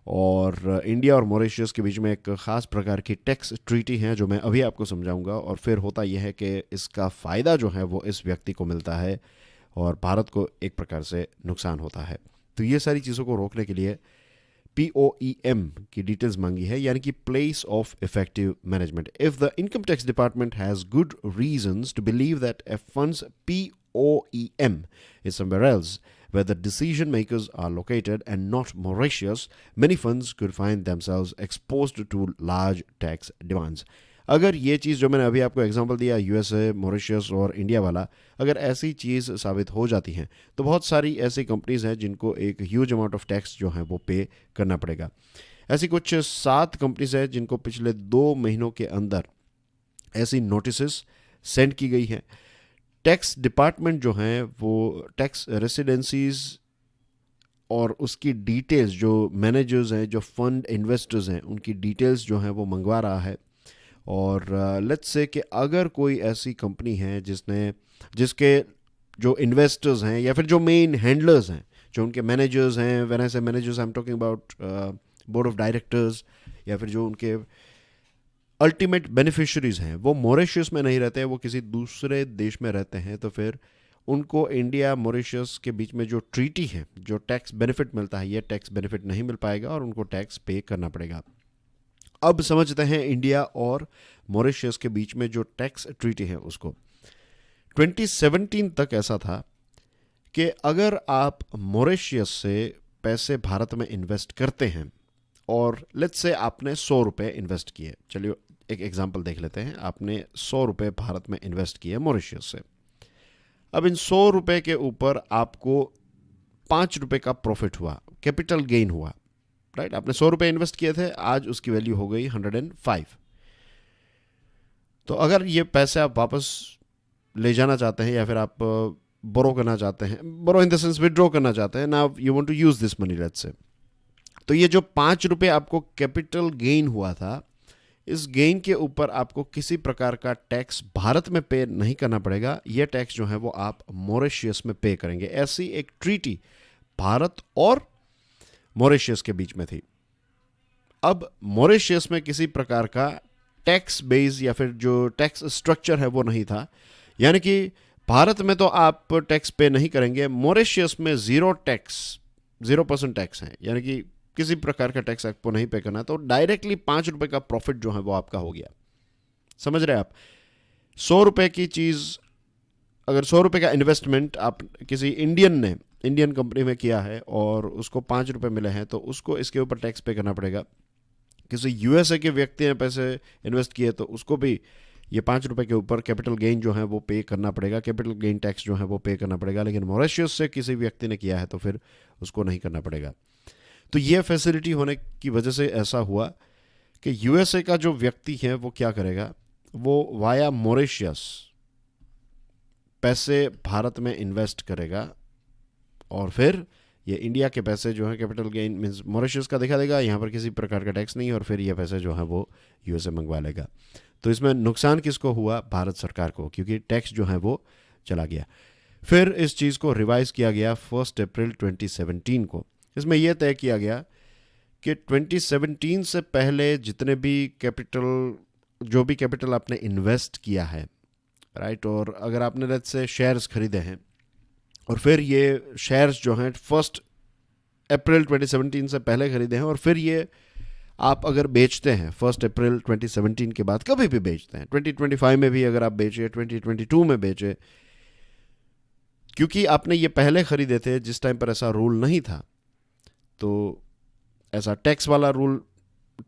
और इंडिया और मॉरिशस के बीच में एक ख़ास प्रकार की टैक्स ट्रीटी है जो मैं अभी आपको समझाऊंगा। और फिर होता यह है कि इसका फ़ायदा जो है वो इस व्यक्ति को मिलता है और भारत को एक प्रकार से नुकसान होता है। तो ये सारी चीज़ों को रोकने के लिए POEM की डिटेल्स मांगी है, यानी कि place of effective management. If the income tax department has good reasons to believe that a funds POEM is somewhere else where the decision makers are located and not Mauritius, many funds could find themselves exposed to large tax demands. अगर ये चीज़ जो मैंने अभी आपको example दिया USA, Mauritius और India वाला, अगर ऐसी चीज़ साबित हो जाती हैं तो बहुत सारी ऐसी कंपनीज हैं जिनको एक ह्यूज अमाउंट ऑफ टैक्स जो है वो पे करना पड़ेगा। ऐसी कुछ 7 कंपनीज हैं जिनको पिछले 2 महीनों के अंदर ऐसी नोटिस सेंड की गई हैं। टैक्स डिपार्टमेंट जो है वो टैक्स रेसिडेंसीज और उसकी डिटेल्स, जो मैनेजर्स हैं, जो फंड इन्वेस्टर्स हैं, उनकी डिटेल्स जो हैं वो मंगवा रहा है। और लेट्स से कि अगर कोई ऐसी कंपनी है जिसके जो इन्वेस्टर्स हैं या फिर जो मेन हैंडलर्स हैं, जो उनके मैनेजर्स हैं, व्हेन आई से managers I am talking about board of directors, या फिर जो उनके अल्टीमेट बेनिफिशरीज हैं वो मॉरिशस में नहीं रहते हैं, वो किसी दूसरे देश में रहते हैं, तो फिर उनको इंडिया मॉरिशस के बीच में जो ट्रीटी है, जो टैक्स बेनिफिट मिलता है, ये टैक्स बेनिफिट नहीं मिल पाएगा और उनको टैक्स पे करना पड़ेगा। अब समझते हैं इंडिया और मॉरिशस के बीच में जो टैक्स ट्रीटी है उसको। 2017 तक ऐसा था कि अगर आप मॉरिशस से पैसे भारत में इन्वेस्ट करते हैं और लेट्स से आपने 100 रुपये इन्वेस्ट किए, चलिए एक एग्जांपल देख लेते हैं, आपने 100 रुपये भारत में इन्वेस्ट किए मॉरिशस से। अब इन 100 रुपये के ऊपर आपको 5 रुपये का प्रॉफिट हुआ, कैपिटल गेन हुआ, राइट। आपने 100 रुपये इन्वेस्ट किए थे, आज उसकी वैल्यू हो गई 105। तो अगर ये पैसे आप वापस ले जाना चाहते हैं या फिर आप बोरो करना चाहते हैं, borrow in the sense withdraw करना चाहते हैं, now you want to use this money let's say, तो ये जो 5 रुपये आपको कैपिटल गेन हुआ था, इस गेन के ऊपर आपको किसी प्रकार का टैक्स भारत में पे नहीं करना पड़ेगा। यह टैक्स जो है वो आप मॉरिशस में पे करेंगे। ऐसी एक ट्रीटी भारत और मॉरिशस के बीच में थी। अब मॉरिशस में किसी प्रकार का टैक्स बेस या फिर जो टैक्स स्ट्रक्चर है वो नहीं था, यानी कि भारत में तो आप टैक्स पे नहीं करेंगे, मॉरिशस में 0% टैक्स है, यानी कि किसी प्रकार का टैक्स आपको नहीं पे करना, तो डायरेक्टली 5 रुपए का प्रॉफिट जो है वो आपका हो गया। समझ रहे हैं आप? 100 रुपए की चीज़, अगर 100 रुपए का इन्वेस्टमेंट आप किसी इंडियन कंपनी में किया है और उसको 5 रुपए मिले हैं, तो उसको इसके ऊपर टैक्स पे करना पड़ेगा। किसी यूएसए के व्यक्ति ने पैसे इन्वेस्ट किए तो उसको भी ये 5 रुपए के ऊपर कैपिटल गेन जो है वो पे करना पड़ेगा, कैपिटल गेन टैक्स जो है वो पे करना पड़ेगा। लेकिन मॉरिशस से किसी व्यक्ति ने किया है तो फिर उसको नहीं करना पड़ेगा। तो ये फैसिलिटी होने की वजह से ऐसा हुआ कि यूएसए का जो व्यक्ति है वो क्या करेगा, वो वाया मॉरिशस पैसे भारत में इन्वेस्ट करेगा और फिर ये इंडिया के पैसे जो है कैपिटल गेन मीन्स मॉरिशस का दिखा देगा, यहाँ पर किसी प्रकार का टैक्स नहीं है, और फिर ये पैसे जो है वो यूएसए मंगवा लेगा। तो इसमें नुकसान किसको हुआ? भारत सरकार को, क्योंकि टैक्स जो है वो चला गया। फिर इस चीज़ को रिवाइज किया गया 1 अप्रैल 2017 को। इसमें यह तय किया गया कि 2017 से पहले जितने भी जो भी कैपिटल आपने इन्वेस्ट किया है, राइट, और अगर आपने लेट्स से शेयर्स खरीदे हैं और फिर ये शेयर्स जो हैं 1 अप्रैल 2017 से पहले खरीदे हैं और फिर ये आप अगर बेचते हैं 1 अप्रैल 2017 के बाद, कभी भी बेचते हैं, 2025 में भी अगर आप बेचे, 2022 में बेचे, क्योंकि आपने ये पहले खरीदे थे जिस टाइम पर ऐसा रूल नहीं था, तो ऐसा टैक्स वाला रूल,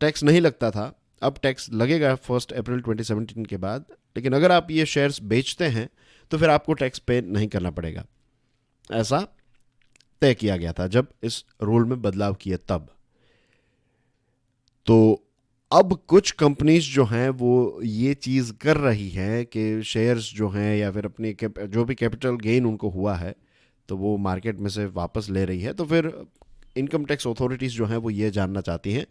टैक्स नहीं लगता था। अब टैक्स लगेगा 1 अप्रैल 2017 के बाद, लेकिन अगर आप ये शेयर्स बेचते हैं तो फिर आपको टैक्स पे नहीं करना पड़ेगा। ऐसा तय किया गया था जब इस रूल में बदलाव किए तब। तो अब कुछ कंपनीज जो हैं वो ये चीज़ कर रही हैं कि शेयर्स जो हैं या फिर अपनी जो भी कैपिटल गेन उनको हुआ है तो वो मार्केट में से वापस ले रही है। तो फिर इनकम टैक्स अथॉरिटीज़ जो हैं वो ये जानना चाहती हैं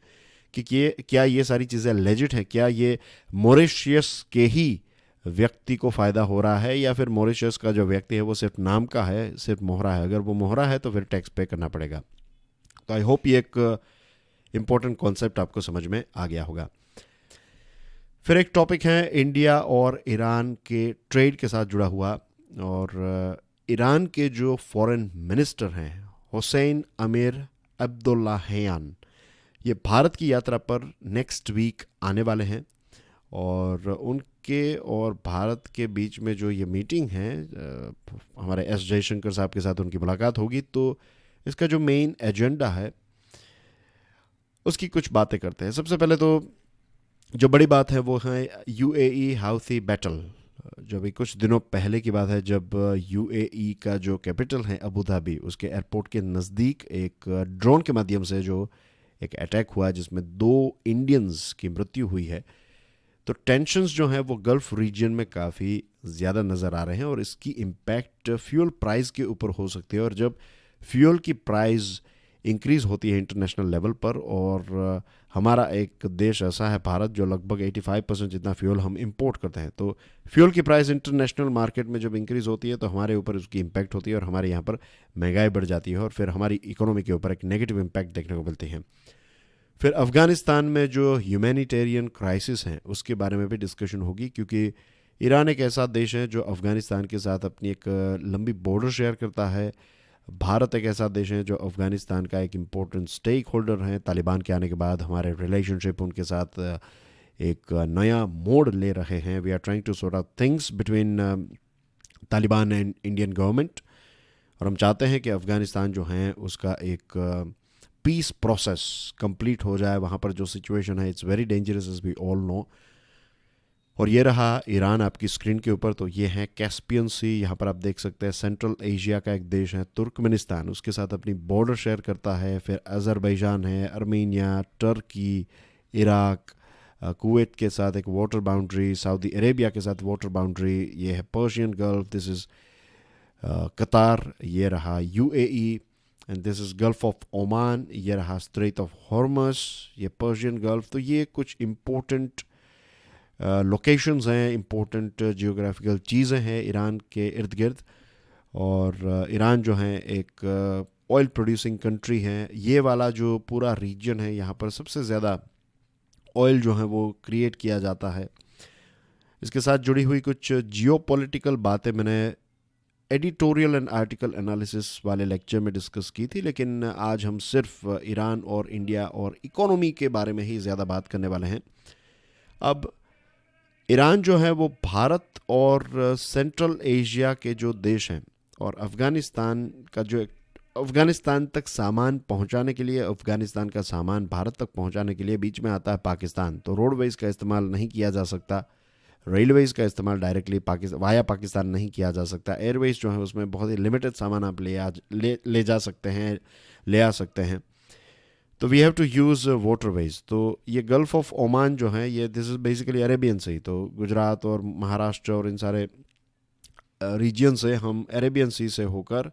कि क्या ये सारी चीज़ें लेजिट हैं, क्या ये मॉरिशस के ही व्यक्ति को फ़ायदा हो रहा है या फिर मॉरिशस का जो व्यक्ति है वो सिर्फ नाम का है, सिर्फ मोहरा है। अगर वो मोहरा है तो फिर टैक्स पे करना पड़ेगा। तो आई होप ये एक इम्पोर्टेंट कॉन्सेप्ट आपको समझ में आ गया होगा। फिर एक टॉपिक है इंडिया और ईरान के ट्रेड के साथ जुड़ा हुआ, और ईरान के जो फॉरेन मिनिस्टर हैं हुसैन अमीर अब्दुल्लाहियान, ये भारत की यात्रा पर नेक्स्ट वीक आने वाले हैं, और उनके और भारत के बीच में जो ये मीटिंग है, हमारे एस जयशंकर साहब के साथ उनकी मुलाकात होगी। तो इसका जो मेन एजेंडा है उसकी कुछ बातें करते हैं। सबसे पहले तो जो बड़ी बात है वो है यूएई हाउथी बैटल। जो भी कुछ दिनों पहले की बात है जब यूएई का जो कैपिटल है अबू धाबी, उसके एयरपोर्ट के नज़दीक एक ड्रोन के माध्यम से जो एक अटैक हुआ जिसमें 2 इंडियंस की मृत्यु हुई है। तो टेंशन्स जो हैं वो गल्फ़ रीजन में काफ़ी ज़्यादा नज़र आ रहे हैं और इसकी इम्पैक्ट फ्यूल प्राइस के ऊपर हो सकती है। और जब फ्यूल की प्राइस इंक्रीज़ होती है इंटरनेशनल लेवल पर, और हमारा एक देश ऐसा है भारत जो लगभग 85% जितना फ्यूल हम इंपोर्ट करते हैं, तो फ्यूल की प्राइस इंटरनेशनल मार्केट में जब इंक्रीज़ होती है तो हमारे ऊपर उसकी इम्पैक्ट होती है और हमारे यहाँ पर महंगाई बढ़ जाती है और फिर हमारी इकोनॉमी के ऊपर एक नेगेटिव इम्पैक्ट देखने को मिलती है। फिर अफ़गानिस्तान में जो ह्यूमैनिटेरियन क्राइसिस हैं उसके बारे में भी डिस्कशन होगी, क्योंकि ईरान एक ऐसा देश है जो अफ़गानिस्तान के साथ अपनी एक लंबी बॉर्डर शेयर करता है, भारत एक ऐसा देश है जो अफ़गानिस्तान का एक इम्पोर्टेंट स्टेक होल्डर है। तालिबान के आने के बाद हमारे रिलेशनशिप उनके साथ एक नया मोड़ ले रहे हैं। We are trying to sort out things between Taliban and Indian government, और हम चाहते हैं कि अफ़गानिस्तान जो है उसका एक पीस प्रोसेस कंप्लीट हो जाए। वहाँ पर जो सिचुएशन है it's very dangerous as we all know. और ये रहा ईरान आपकी स्क्रीन के ऊपर, तो ये है कैस्पियन सी। यहाँ पर आप देख सकते हैं सेंट्रल एशिया का एक देश है तुर्कमेनिस्तान, उसके साथ अपनी बॉर्डर शेयर करता है। फिर अज़रबैजान है, अर्मीनिया, टर्की, इराक, कुवैत के साथ एक वाटर बाउंड्री, सऊदी अरेबिया के साथ वाटर बाउंड्री। ये है पर्शियन गल्फ, दिस इज़ कतार। ये रहा UAE and this is gulf of Oman. ये रहा स्ट्रेट ऑफ हॉर्मस, ये पर्शियन गल्फ। तो ये कुछ इम्पोर्टेंट लोकेशंस हैं, इम्पोर्टेंट जियोग्राफिकल चीज़ें हैं ईरान के इर्द गिर्द। और ईरान जो है एक ऑयल प्रोड्यूसिंग कंट्री है। ये वाला जो पूरा रीजन है यहाँ पर सबसे ज़्यादा ऑयल जो है वो क्रिएट किया जाता है। इसके साथ जुड़ी हुई कुछ जियोपॉलिटिकल बातें मैंने एडिटोरियल एंड आर्टिकल एनालिसिस वाले लेक्चर में डिस्कस की थी, लेकिन आज हम सिर्फ ईरान और इंडिया और इकोनॉमी के बारे में ही ज़्यादा बात करने वाले हैं। अब ईरान जो है वो भारत और सेंट्रल एशिया के जो देश हैं और अफ़गानिस्तान का जो अफ़गानिस्तान तक सामान पहुंचाने के लिए, अफ़गानिस्तान का सामान भारत तक पहुंचाने के लिए बीच में आता है पाकिस्तान। तो रोडवेज़ का इस्तेमाल नहीं किया जा सकता, रेलवेज़ का इस्तेमाल डायरेक्टली वाया पाकिस्तान नहीं किया जा सकता। एयरवेज़ जो है उसमें बहुत ही लिमिटेड सामान आप ले जा सकते हैं, ले आ सकते हैं। तो we have to use waterways. तो ये गल्फ़ ऑफ ओमान जो है ये this is basically Arabian sea. तो गुजरात और महाराष्ट्र और इन सारे रीजन से हम अरेबियन सी से होकर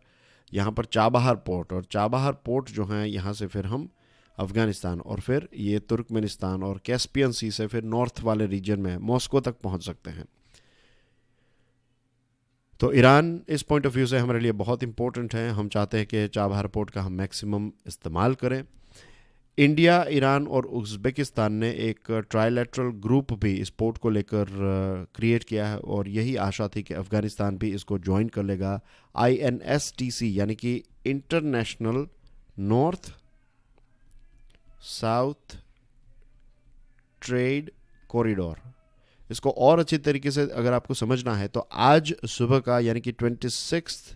यहाँ पर चाबहार पोर्ट, और चाबहार पोर्ट जो है यहाँ से फिर हम अफ़गानिस्तान और फिर ये तुर्कमेनिस्तान और कैस्पियन सी से फिर नॉर्थ वाले रीजन में मॉस्को तक पहुँच सकते हैं। तो ईरान इस पॉइंट ऑफ व्यू से हमारे लिए बहुत इंपॉर्टेंट है। हम चाहते हैं कि चाबहार पोर्ट का हम मैक्सिमम इस्तेमाल करें। इंडिया, ईरान और उज़्बेकिस्तान ने एक ट्राइलेटरल ग्रुप भी इस पोर्ट को लेकर क्रिएट किया है, और यही आशा थी कि अफ़गानिस्तान भी इसको ज्वाइन कर लेगा। INSTC यानी कि international north south trade corridor. इसको और अच्छी तरीके से अगर आपको समझना है तो आज सुबह का यानी कि 26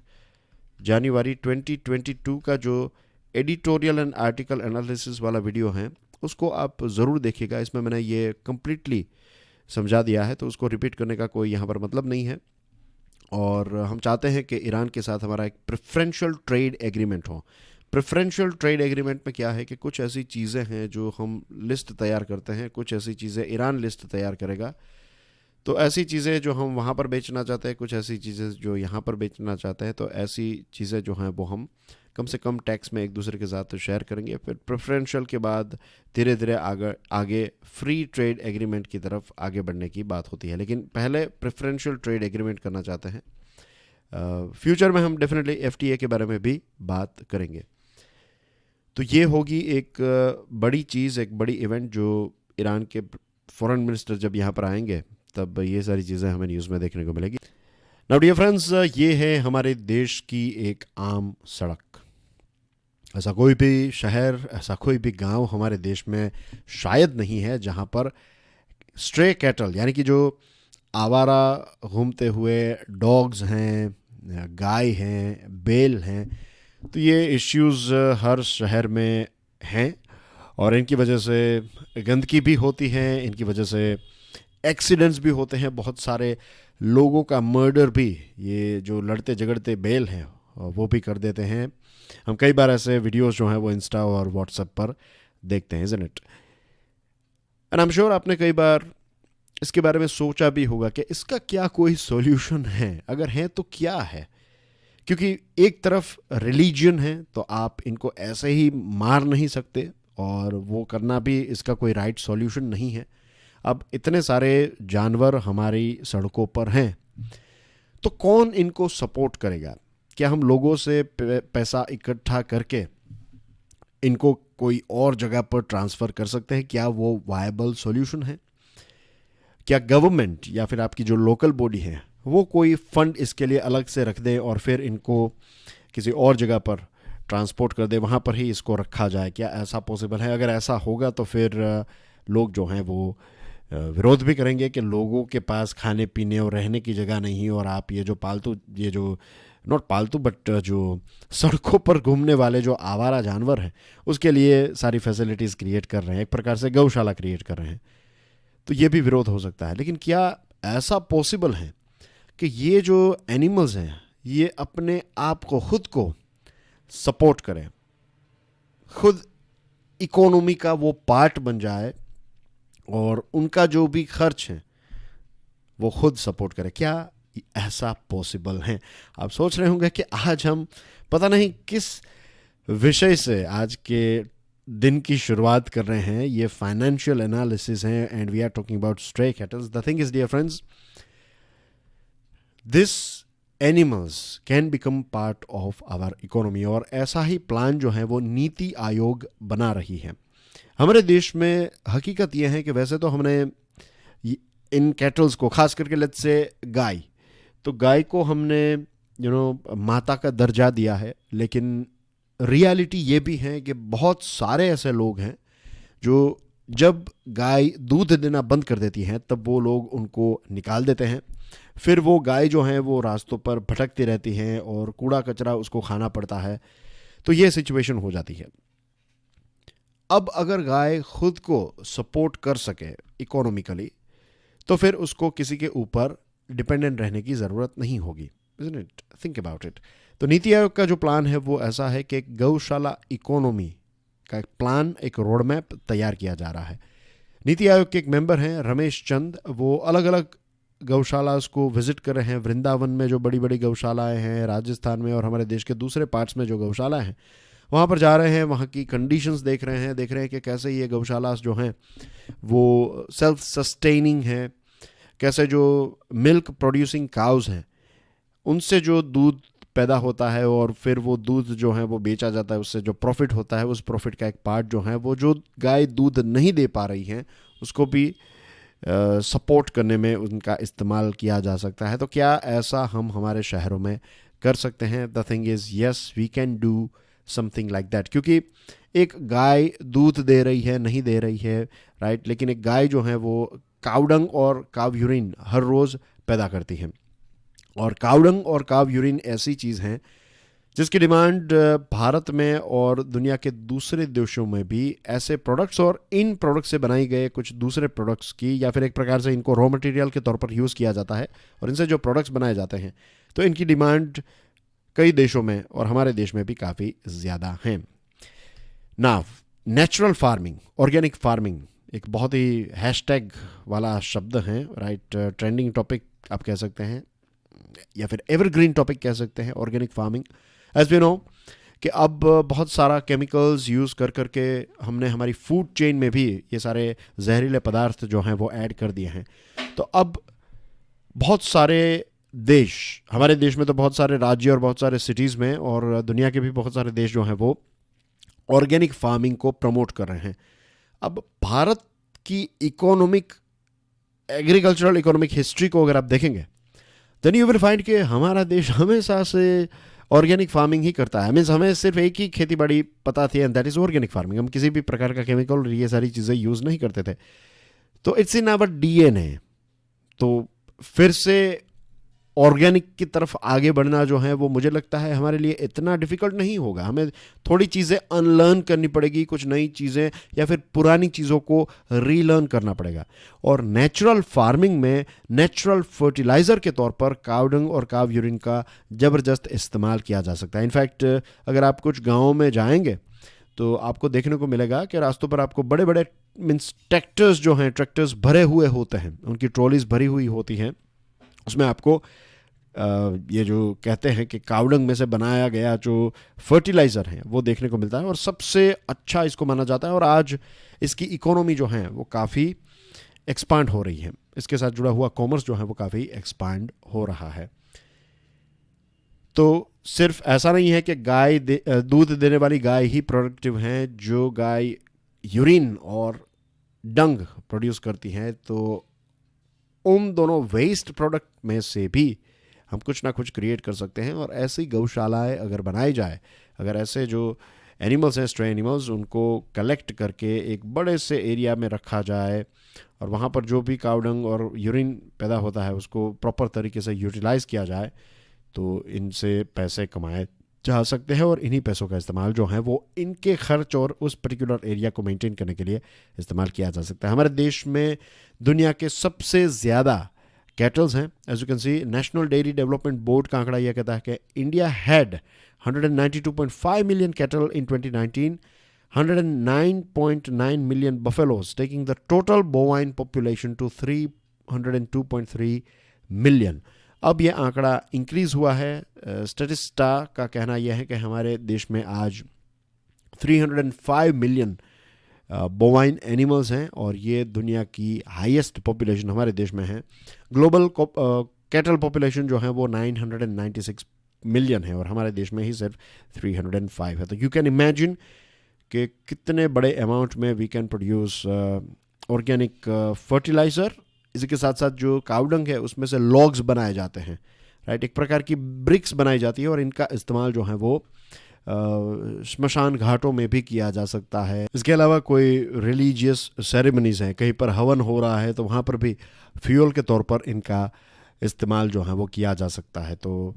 जनवरी 2022 का जो एडिटोरियल एंड आर्टिकल एनालिसिस वाला वीडियो है उसको आप ज़रूर देखिएगा। इसमें मैंने ये कम्प्लीटली समझा दिया है, तो उसको रिपीट करने का कोई यहाँ पर मतलब नहीं है। और हम चाहते हैं कि ईरान के साथ हमारा एक प्रेफरेंशियल ट्रेड एग्रीमेंट हो। प्रेफरेंशियल ट्रेड एग्रीमेंट में क्या है कि कुछ ऐसी चीज़ें हैं जो हम लिस्ट तैयार करते हैं, कुछ ऐसी चीज़ें ईरान लिस्ट तैयार करेगा। तो ऐसी चीज़ें जो हम वहाँ पर बेचना चाहते हैं, कुछ ऐसी चीज़ें जो यहाँ पर बेचना चाहते हैं, तो ऐसी चीज़ें जो हैं वो हम कम से कम टैक्स में एक दूसरे के साथ शेयर करेंगे। फिर प्रेफरेंशियल के बाद धीरे धीरे आगे फ्री ट्रेड एग्रीमेंट की तरफ आगे बढ़ने की बात होती है, लेकिन पहले प्रेफरेंशियल ट्रेड एग्रीमेंट करना चाहते हैं। फ्यूचर में हम डेफिनेटली FTA के बारे में भी बात करेंगे। तो ये होगी एक बड़ी चीज़, एक बड़ी इवेंट जो ईरान के फॉरेन मिनिस्टर जब यहाँ पर आएंगे तब ये सारी चीज़ें हमें न्यूज़ में देखने को मिलेगी। नाउ डियर फ्रेंड्स, ये है हमारे देश की एक आम सड़क। ऐसा कोई भी शहर, ऐसा कोई भी गांव हमारे देश में शायद नहीं है जहां पर स्ट्रे कैटल यानी कि जो आवारा घूमते हुए डॉग्स हैं, गाय हैं, बेल हैं, तो ये इश्यूज़ हर शहर में हैं और इनकी वजह से गंदगी भी होती है, इनकी वजह से एक्सीडेंट्स भी होते हैं, बहुत सारे लोगों का मर्डर भी ये जो लड़ते झगड़ते बेल हैं वो भी कर देते हैं। हम कई बार ऐसे वीडियोस जो हैं वो इंस्टा और व्हाट्सएप पर देखते हैं, isn't it? And I am sure आपने कई बार इसके बारे में सोचा भी होगा कि इसका क्या कोई सॉल्यूशन है, अगर है तो क्या है? क्योंकि एक तरफ रिलीजन है तो आप इनको ऐसे ही मार नहीं सकते और वो करना भी इसका कोई राइट सॉल्यूशन नहीं है। अब इतने सारे जानवर हमारी सड़कों पर हैं तो कौन इनको सपोर्ट करेगा? क्या हम लोगों से पैसा इकट्ठा करके इनको कोई और जगह पर ट्रांसफ़र कर सकते हैं? क्या वो वायबल सॉल्यूशन है? क्या गवर्नमेंट या फिर आपकी जो लोकल बॉडी है वो कोई फंड इसके लिए अलग से रख दे और फिर इनको किसी और जगह पर ट्रांसपोर्ट कर दे, वहाँ पर ही इसको रखा जाए? क्या ऐसा पॉसिबल है? अगर ऐसा होगा तो फिर लोग जो हैं वो विरोध भी करेंगे कि लोगों के पास खाने पीने और रहने की जगह नहीं, और आप ये जो पालतू, ये जो नॉट पालतू बट जो सड़कों पर घूमने वाले जो आवारा जानवर हैं उसके लिए सारी फैसिलिटीज़ क्रिएट कर रहे हैं, एक प्रकार से गौशाला क्रिएट कर रहे हैं। तो ये भी विरोध हो सकता है। लेकिन क्या ऐसा पॉसिबल है कि ये जो एनिमल्स हैं ये अपने आप को, खुद को सपोर्ट करें, खुद इकोनॉमी का वो पार्ट बन जाए और उनका जो भी खर्च है वो खुद सपोर्ट करे? क्या ऐसा पॉसिबल है? आप सोच रहे होंगे कि आज हम पता नहीं किस विषय से आज के दिन की शुरुआत कर रहे हैं। ये फाइनेंशियल एनालिसिस है and we are talking about stray cattles. The thing is dear friends, this animals can become part of our economy, और ऐसा ही प्लान जो है वो नीति आयोग बना रही है हमारे देश में। हकीकत यह है कि वैसे तो हमने इन कैटल्स को, खास करके लेट्स से गाय, तो गाय को हमने माता का दर्जा दिया है, लेकिन रियलिटी ये भी है कि बहुत सारे ऐसे लोग हैं जो जब गाय दूध देना बंद कर देती हैं तब वो लोग उनको निकाल देते हैं। फिर वो गाय जो हैं वो रास्तों पर भटकती रहती हैं और कूड़ा कचरा उसको खाना पड़ता है। तो ये सिचुएशन हो जाती है। अब अगर गाय खुद को सपोर्ट कर सके इकोनॉमिकली तो फिर उसको किसी के ऊपर डिपेंडेंट रहने की ज़रूरत नहीं होगी। Isn't it? Think about it. तो नीति आयोग का जो प्लान है वो ऐसा है कि एक गौशाला इकोनॉमी का एक प्लान, एक रोड मैप तैयार किया जा रहा है। नीति आयोग के एक मेंबर हैं रमेश चंद, वो अलग अलग गौशाला को विजिट कर रहे हैं। वृंदावन में जो बड़ी बड़ी गौशालाएं हैं, राजस्थान में और हमारे देश के दूसरे पार्ट्स में जो गौशाला हैं वहाँ पर जा रहे हैं, वहाँ की कंडीशंस देख रहे हैं कि कैसे ये गौशाला जो हैं वो सेल्फ सस्टेनिंग है, कैसे जो मिल्क प्रोड्यूसिंग काउज हैं उनसे जो दूध पैदा होता है और फिर वो दूध जो है वो बेचा जाता है, उससे जो प्रॉफिट होता है उस प्रॉफिट का एक पार्ट जो है वो जो गाय दूध नहीं दे पा रही हैं उसको भी सपोर्ट करने में उनका इस्तेमाल किया जा सकता है। तो क्या ऐसा हम हमारे शहरों में कर सकते हैं? The thing is yes, we can do something like that. क्योंकि एक गाय दूध दे रही है, नहीं दे रही है, राइट, लेकिन एक गाय जो है वो कावडंग और काव यूरिन हर रोज़ पैदा करती है, और कावडंग और काव यूरिन ऐसी चीज़ हैं जिसकी डिमांड भारत में और दुनिया के दूसरे देशों में भी ऐसे प्रोडक्ट्स और इन प्रोडक्ट्स से बनाई गए कुछ दूसरे प्रोडक्ट्स की, या फिर एक प्रकार से इनको रॉ मटेरियल के तौर पर यूज़ किया जाता है और इनसे जो प्रोडक्ट्स बनाए जाते हैं तो इनकी डिमांड कई देशों में और हमारे देश में भी काफ़ी ज़्यादा हैं। Now natural farming, organic farming एक बहुत ही हैशटैग वाला शब्द है, राइट, ट्रेंडिंग टॉपिक आप कह सकते हैं या फिर एवरग्रीन टॉपिक कह सकते हैं organic farming. As we know कि अब बहुत सारा केमिकल्स यूज़ कर करके हमने हमारी फूड चेन में भी ये सारे जहरीले पदार्थ जो हैं वो ऐड कर दिए हैं। तो अब बहुत सारे देश, हमारे देश में तो बहुत सारे राज्य और बहुत सारे सिटीज़ में और दुनिया के भी बहुत सारे देश जो हैं वो ऑर्गेनिक फार्मिंग को प्रमोट कर रहे हैं। अब भारत की इकोनॉमिक, एग्रीकल्चरल इकोनॉमिक हिस्ट्री को अगर आप देखेंगे देन यू विल फाइंड कि हमारा देश हमेशा से ऑर्गेनिक फार्मिंग ही करता है। मीन्स हमें सिर्फ एक ही खेती बाड़ी पता थी and that is organic farming. हम किसी भी प्रकार का केमिकल और ये सारी चीज़ें यूज़ नहीं करते थे। तो इट्स इन आवर डीएनए। तो फिर से ऑर्गेनिक की तरफ आगे बढ़ना जो है वो मुझे लगता है हमारे लिए इतना डिफ़िकल्ट नहीं होगा। हमें थोड़ी चीज़ें अनलर्न करनी पड़ेगी, कुछ नई चीज़ें, या फिर पुरानी चीज़ों को रीलर्न करना पड़ेगा। और नेचुरल फार्मिंग में नेचुरल फर्टिलाइज़र के तौर पर कावडंग और काव यूरिन का ज़बरदस्त इस्तेमाल किया जा सकता है। इनफैक्ट अगर आप कुछ गाँवों में जाएंगे तो आपको देखने को मिलेगा कि रास्तों पर आपको बड़े बड़े मीन्स ट्रैक्टर्स जो हैं, ट्रैक्टर्स भरे हुए होते हैं, उनकी ट्रॉलीज भरी हुई होती हैं, उसमें आपको ये जो कहते हैं कि कावडंग में से बनाया गया जो फर्टिलाइज़र है वो देखने को मिलता है और सबसे अच्छा इसको माना जाता है। और आज इसकी इकोनॉमी जो है वो काफ़ी एक्सपांड हो रही है, इसके साथ जुड़ा हुआ कॉमर्स जो है वो काफ़ी एक्सपांड हो रहा है। तो सिर्फ ऐसा नहीं है कि गाय दूध देने वाली गाय ही प्रोडक्टिव हैं। जो गाय यूरिन और डंग प्रोड्यूस करती हैं तो उन दोनों वेस्ट प्रोडक्ट में से भी हम कुछ ना कुछ क्रिएट कर सकते हैं। और ऐसी गौशालाएं अगर बनाई जाए, अगर ऐसे जो एनिमल्स हैं, स्ट्रे एनिमल्स, उनको कलेक्ट करके एक बड़े से एरिया में रखा जाए और वहाँ पर जो भी कावडंग और यूरिन पैदा होता है उसको प्रॉपर तरीके से यूटिलाइज़ किया जाए, तो इनसे पैसे कमाए जा सकते हैं और इन्हीं पैसों का इस्तेमाल जो है वो इनके खर्च और उस पर्टिकुलर एरिया को मेंटेन करने के लिए इस्तेमाल किया जा सकता है। हमारे देश में दुनिया के सबसे ज़्यादा कैटल्स हैं। As you can see, national dairy development board का आंकड़ा यह कहता है कि India had 192.5 million cattle in 2019, 109.9 million buffaloes, taking the total bovine population to 302.3 million. अब यह आंकड़ा इंक्रीज हुआ है। स्टेटिस्टा का कहना यह है कि हमारे देश में आज 305 मिलियन बोवाइन एनिमल्स हैं और ये दुनिया की हाईएस्ट पॉपुलेशन हमारे देश में है। ग्लोबल कैटल पॉपुलेशन जो है वो 996 मिलियन है और हमारे देश में ही सिर्फ 305 है। तो यू कैन इमेजिन कि कितने बड़े अमाउंट में we can produce organic fertiliser. इसी के साथ साथ जो कावडंग है उसमें से लॉग्स बनाए जाते हैं, राइट, एक प्रकार की ब्रिक्स बनाई जाती है और इनका इस्तेमाल जो है वो श्मशान घाटों में भी किया जा सकता है। इसके अलावा कोई रिलीजियस सेरेमनीज हैं, कहीं पर हवन हो रहा है तो वहाँ पर भी फ्यूल के तौर पर इनका इस्तेमाल जो है वो किया जा सकता है। तो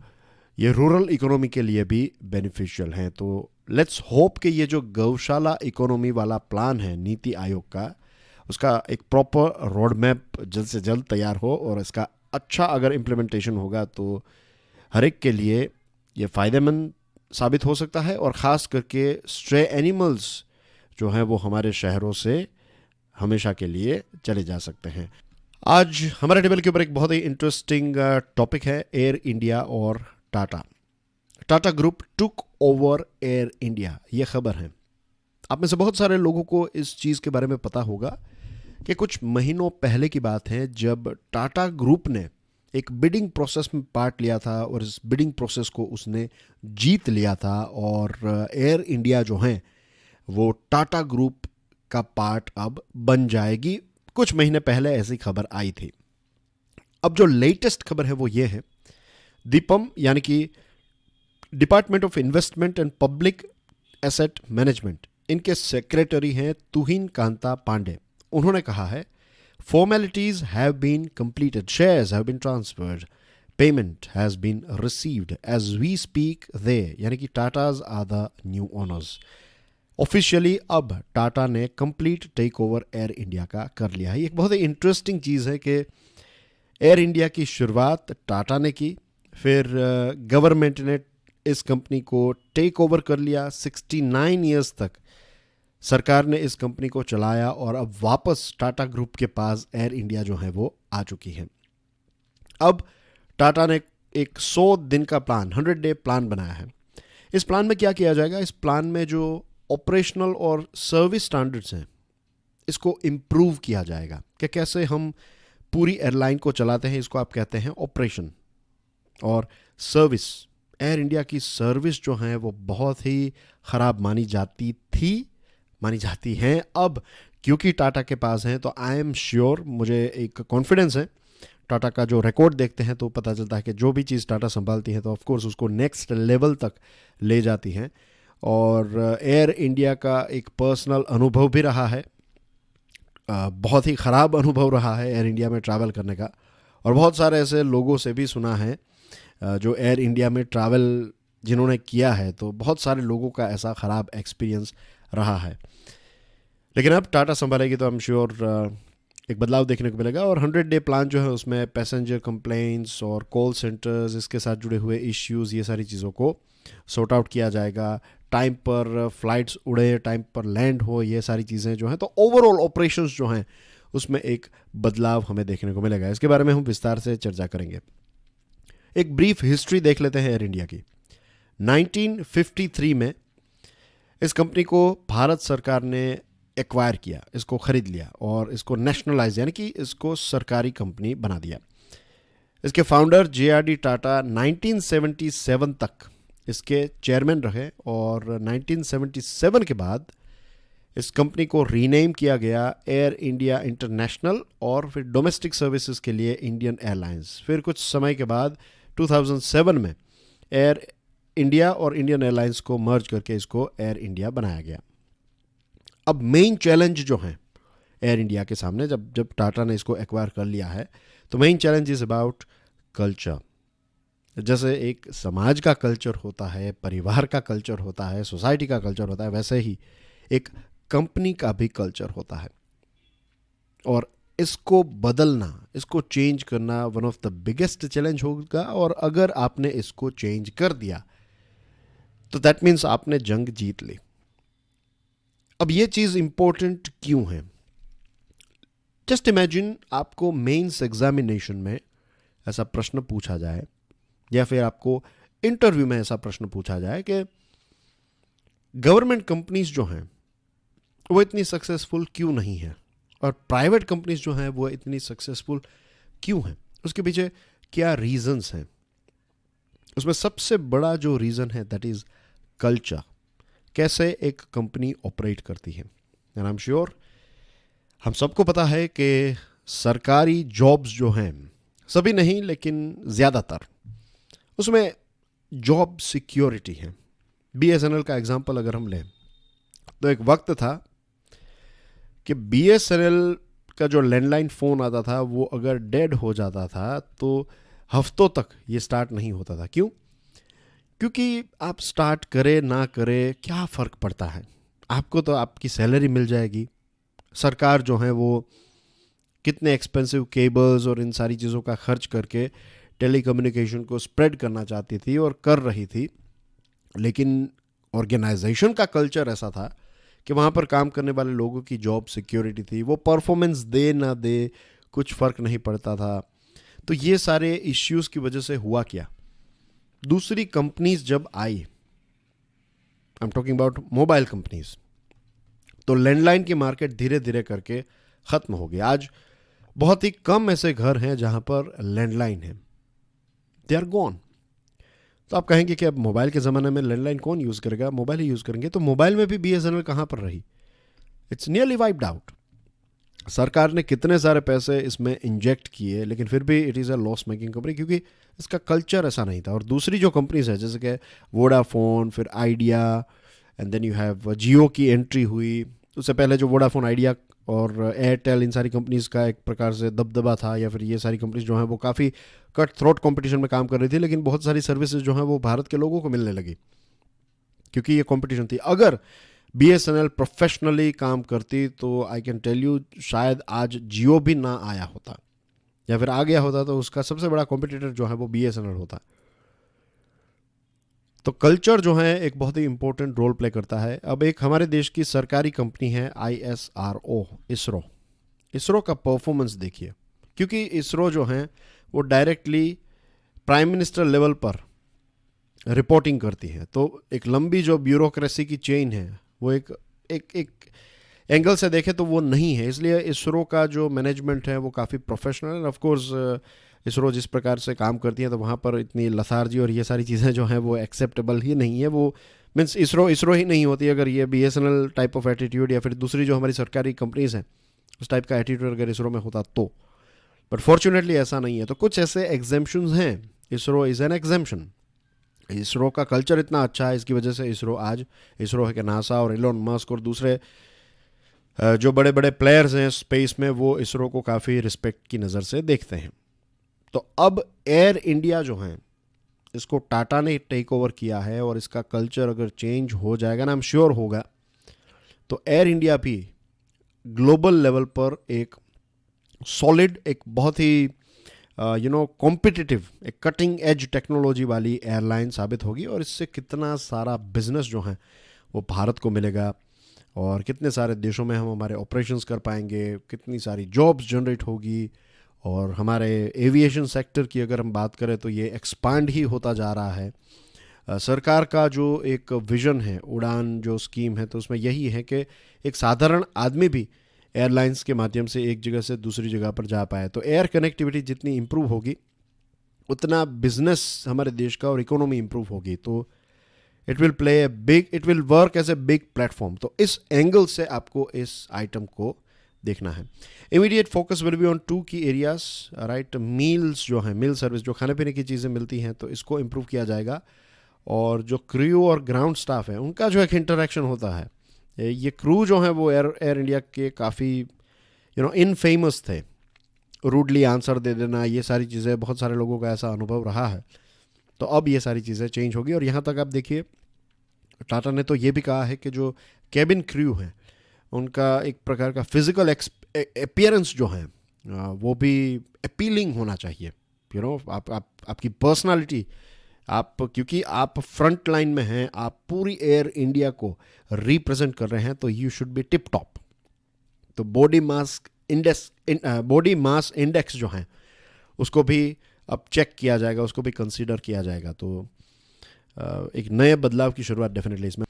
ये रूरल इकोनॉमी के लिए भी बेनिफिशियल हैं। तो लेट्स होप कि ये जो गौशाला इकोनॉमी वाला प्लान है नीति आयोग का, उसका एक प्रॉपर रोड मैप जल्द से जल्द तैयार हो और इसका अच्छा अगर इम्प्लीमेंटेशन होगा तो हर एक के लिए ये फ़ायदेमंद साबित हो सकता है। और ख़ास करके स्ट्रे एनिमल्स जो हैं वो हमारे शहरों से हमेशा के लिए चले जा सकते हैं। आज हमारे टेबल के ऊपर एक बहुत ही इंटरेस्टिंग टॉपिक है, एयर इंडिया और Tata group took over Air India, ये खबर है। आप में से बहुत सारे लोगों को इस चीज़ के बारे में पता होगा कि कुछ महीनों पहले की बात है जब टाटा ग्रुप ने एक बिडिंग प्रोसेस में पार्ट लिया था और इस बिडिंग प्रोसेस को उसने जीत लिया था और एयर इंडिया जो है वो टाटा ग्रुप का पार्ट अब बन जाएगी। कुछ महीने पहले ऐसी खबर आई थी। अब जो लेटेस्ट खबर है वो ये है, दीपम यानी कि department of investment and public asset management, इनके सेक्रेटरी हैं तुहिन कांता पांडे। उन्होंने कहा है formalities have been completed, shares have been transferred, payment has been received as we speak they, यानी कि Tatas are the new owners. Officially अब टाटा ने complete take over Air India का कर लिया है। ये एक बहुत ही इंटरेस्टिंग चीज़ है कि एयर इंडिया की शुरुआत टाटा ने की, फिर गवर्नमेंट ने इस कंपनी को टेक ओवर कर लिया। 69 ईयर्स तक सरकार ने इस कंपनी को चलाया और अब वापस टाटा ग्रुप के पास एयर इंडिया जो है वो आ चुकी है। अब टाटा ने एक 100 दिन का प्लान, 100 डे प्लान बनाया है। इस प्लान में क्या किया जाएगा? इस प्लान में जो ऑपरेशनल और सर्विस स्टैंडर्ड्स हैं इसको इम्प्रूव किया जाएगा कि कैसे हम पूरी एयरलाइन को चलाते हैं, इसको आप कहते हैं ऑपरेशन और सर्विस। एयर इंडिया की सर्विस जो है वो बहुत ही ख़राब मानी जाती हैं। अब क्योंकि टाटा के पास हैं तो आई एम श्योर, मुझे एक कॉन्फिडेंस है, टाटा का जो रिकॉर्ड देखते हैं तो पता चलता है कि जो भी चीज़ टाटा संभालती है तो ऑफ कोर्स उसको नेक्स्ट लेवल तक ले जाती हैं। और एयर इंडिया का एक पर्सनल अनुभव भी रहा है, बहुत ही ख़राब अनुभव रहा है एयर इंडिया में ट्रैवल करने का। और बहुत सारे ऐसे लोगों से भी सुना है जो एयर इंडिया में ट्रैवल जिन्होंने किया है, तो बहुत सारे लोगों का ऐसा ख़राब एक्सपीरियंस रहा है। लेकिन अब टाटा संभालेगी तो आई एम श्योर एक बदलाव देखने को मिलेगा। और 100 डे प्लान जो है उसमें पैसेंजर कंप्लेंट्स और कॉल सेंटर्स, इसके साथ जुड़े हुए इश्यूज़, ये सारी चीज़ों को सॉर्ट आउट किया जाएगा। टाइम पर फ्लाइट्स उड़े, टाइम पर लैंड हो, ये सारी चीज़ें जो हैं, तो ओवरऑल ऑपरेशंस जो हैं उसमें एक बदलाव हमें देखने को मिलेगा। इसके बारे में हम विस्तार से चर्चा करेंगे। एक ब्रीफ हिस्ट्री देख लेते हैं एयर इंडिया की। 1953 में इस कंपनी को भारत सरकार ने एक्वायर किया, इसको ख़रीद लिया और इसको नेशनलाइज यानी कि इसको सरकारी कंपनी बना दिया। इसके फाउंडर JRD टाटा 1977 तक इसके चेयरमैन रहे और 1977 के बाद इस कंपनी को रीनेम किया गया एयर इंडिया इंटरनेशनल और फिर डोमेस्टिक सर्विसेज के लिए इंडियन एयरलाइंस। फिर कुछ समय के बाद 2007 में एयर इंडिया और इंडियन एयरलाइंस को मर्ज करके इसको एयर इंडिया बनाया गया। अब मेन चैलेंज जो है एयर इंडिया के सामने, जब जब टाटा ने इसको एक्वायर कर लिया है, तो main challenge is about culture. जैसे एक समाज का कल्चर होता है, परिवार का कल्चर होता है, सोसाइटी का कल्चर होता है, वैसे ही एक कंपनी का भी कल्चर होता है। और इसको बदलना, इसको चेंज करना one of the biggest challenge होगा। और अगर आपने इसको चेंज कर दिया तो दैट मीन्स आपने जंग जीत ली। अब ये चीज़ इंपॉर्टेंट क्यों है? जस्ट इमेजिन आपको मेंस एग्जामिनेशन में ऐसा प्रश्न पूछा जाए, या फिर आपको इंटरव्यू में ऐसा प्रश्न पूछा जाए कि गवर्नमेंट कंपनीज जो हैं वो इतनी सक्सेसफुल क्यों नहीं है, और प्राइवेट कंपनीज जो हैं वो इतनी सक्सेसफुल क्यों हैं, उसके पीछे क्या रीजंस हैं। उसमें सबसे बड़ा जो रीज़न है दैट इज़ कल्चर, कैसे एक कंपनी ऑपरेट करती है। एंड आई एम श्योर हम सबको पता है कि सरकारी जॉब्स जो हैं, सभी नहीं लेकिन ज़्यादातर, उसमें जॉब सिक्योरिटी है। BSNL का एग्जांपल अगर हम लें तो एक वक्त था कि BSNL का जो लैंडलाइन फ़ोन आता था वो अगर डेड हो जाता था तो हफ्तों तक ये स्टार्ट नहीं होता था। क्यों? क्योंकि आप स्टार्ट करें ना करें क्या फ़र्क पड़ता है, आपको तो आपकी सैलरी मिल जाएगी। सरकार जो है वो कितने एक्सपेंसिव केबल्स और इन सारी चीज़ों का खर्च करके टेलीकम्युनिकेशन को स्प्रेड करना चाहती थी और कर रही थी, लेकिन ऑर्गेनाइजेशन का कल्चर ऐसा था कि वहाँ पर काम करने वाले लोगों की जॉब सिक्योरिटी थी। वो परफॉर्मेंस दे ना दे कुछ फ़र्क नहीं पड़ता था। तो ये सारे इश्यूज़ की वजह से हुआ क्या, दूसरी कंपनीज जब आई, I am talking about mobile companies, तो लैंडलाइन की मार्केट धीरे धीरे करके ख़त्म हो गई। आज बहुत ही कम ऐसे घर हैं जहाँ पर लैंडलाइन है, दे आर गॉन। तो आप कहेंगे कि अब मोबाइल के ज़माने में लैंडलाइन कौन यूज़ करेगा, मोबाइल ही यूज़ करेंगे। तो मोबाइल में भी BSNL कहाँ पर रही? It's nearly wiped out. सरकार ने कितने सारे पैसे इसमें इंजेक्ट किए, लेकिन फिर भी it is a loss making company, क्योंकि इसका कल्चर ऐसा नहीं था। और दूसरी जो कंपनीज है जैसे कि वोडाफोन, फिर Idea, and then you have Jio की एंट्री हुई। उससे पहले जो वोडाफोन, आइडिया और एयरटेल, इन सारी कंपनीज का एक प्रकार से दबदबा था, या फिर ये सारी कंपनीज जो हैं वो काफ़ी कट थ्रोट कंपटीशन में काम कर रही थी, लेकिन बहुत सारी सर्विसेज जो हैं वो भारत के लोगों को मिलने लगी क्योंकि ये कंपटीशन थी। अगर BSNL प्रोफेशनली काम करती तो आई कैन टेल यू शायद आज जियो भी ना आया होता, या फिर आ गया होता तो उसका सबसे बड़ा कॉम्पिटिटर जो है वो BSNL होता। तो कल्चर जो है एक बहुत ही इंपॉर्टेंट रोल प्ले करता है। अब एक हमारे देश की सरकारी कंपनी है ISRO, इसरो। इसरो का परफॉर्मेंस देखिए, क्योंकि इसरो जो है वो डायरेक्टली प्राइम मिनिस्टर लेवल पर रिपोर्टिंग करती है, तो एक लंबी जो ब्यूरोक्रेसी की चेन है वो एक एक एक एंगल से देखें तो वो नहीं है। इसलिए इसरो का जो मैनेजमेंट है वो काफ़ी प्रोफेशनल है। ऑफ कोर्स इसरो जिस प्रकार से काम करती है तो वहाँ पर इतनी लथार्जी और ये सारी चीज़ें जो हैं वो एक्सेप्टेबल ही नहीं है। वो मीन्स इसरो ही नहीं होती अगर ये BSNL टाइप ऑफ एटीट्यूड या फिर दूसरी जो हमारी सरकारी कंपनीज हैं उस टाइप का एटीट्यूड अगर इसरो में होता तो। बट फॉर्चुनेटली ऐसा नहीं है। तो कुछ ऐसे एग्जेम्पशंस हैं, ISRO is an exemption. ISRO का कल्चर इतना अच्छा है, इसकी वजह से इसरो है कि नासा और एलोन मस्क और दूसरे जो बड़े बड़े प्लेयर्स हैं स्पेस में वो इसरो को काफ़ी रिस्पेक्ट की नज़र से देखते हैं। तो अब एयर इंडिया जो है इसको टाटा ने टेक ओवर किया है, और इसका कल्चर अगर चेंज हो जाएगा ना, आई एम श्योर होगा, तो एयर इंडिया भी ग्लोबल लेवल पर एक सॉलिड, एक बहुत ही कॉम्पिटिटिव, एक कटिंग एज टेक्नोलॉजी वाली एयरलाइन साबित होगी। और इससे कितना सारा बिजनेस जो है वो भारत को मिलेगा, और कितने सारे देशों में हम हमारे ऑपरेशंस कर पाएंगे, कितनी सारी जॉब्स जनरेट होगी। और हमारे एविएशन सेक्टर की अगर हम बात करें तो ये एक्सपांड ही होता जा रहा है। सरकार का जो एक विज़न है, उड़ान जो स्कीम है, तो उसमें यही है कि एक साधारण आदमी भी एयरलाइंस के माध्यम से एक जगह से दूसरी जगह पर जा पाए। तो एयर कनेक्टिविटी जितनी इम्प्रूव होगी उतना बिजनेस हमारे देश का और इकोनॉमी इम्प्रूव होगी। तो it will work as a big platform. तो इस एंगल से आपको इस आइटम को देखना है। Immediate focus will be on 2 की एरियाज, राइट। मील्स जो हैं, मील सर्विस, जो खाने पीने की चीज़ें मिलती हैं, तो इसको इम्प्रूव किया जाएगा। और जो क्रू और ग्राउंड स्टाफ है उनका जो एक इंटरेक्शन होता है, ये क्रू जो है वो एयर इंडिया के काफ़ी इनफेमस थे। रूडली आंसर दे देना, ये सारी चीज़ें, बहुत सारे लोगों का ऐसा अनुभव रहा है। तो अब ये सारी चीज़ें चेंज होगी। और यहाँ तक आप देखिए, टाटा ने तो ये भी कहा है कि जो कैबिन क्रू है उनका एक प्रकार का फिजिकल अपीयरेंस जो है वो भी अपीलिंग होना चाहिए। आपकी पर्सनालिटी, क्योंकि आप फ्रंट लाइन में हैं, आप पूरी एयर इंडिया को रिप्रेजेंट कर रहे हैं, तो you should be tip top. तो बॉडी मास इंडेक्स जो है उसको भी अब चेक किया जाएगा, उसको भी कंसीडर किया जाएगा। तो एक नए बदलाव की शुरुआत डेफिनेटली इसमें।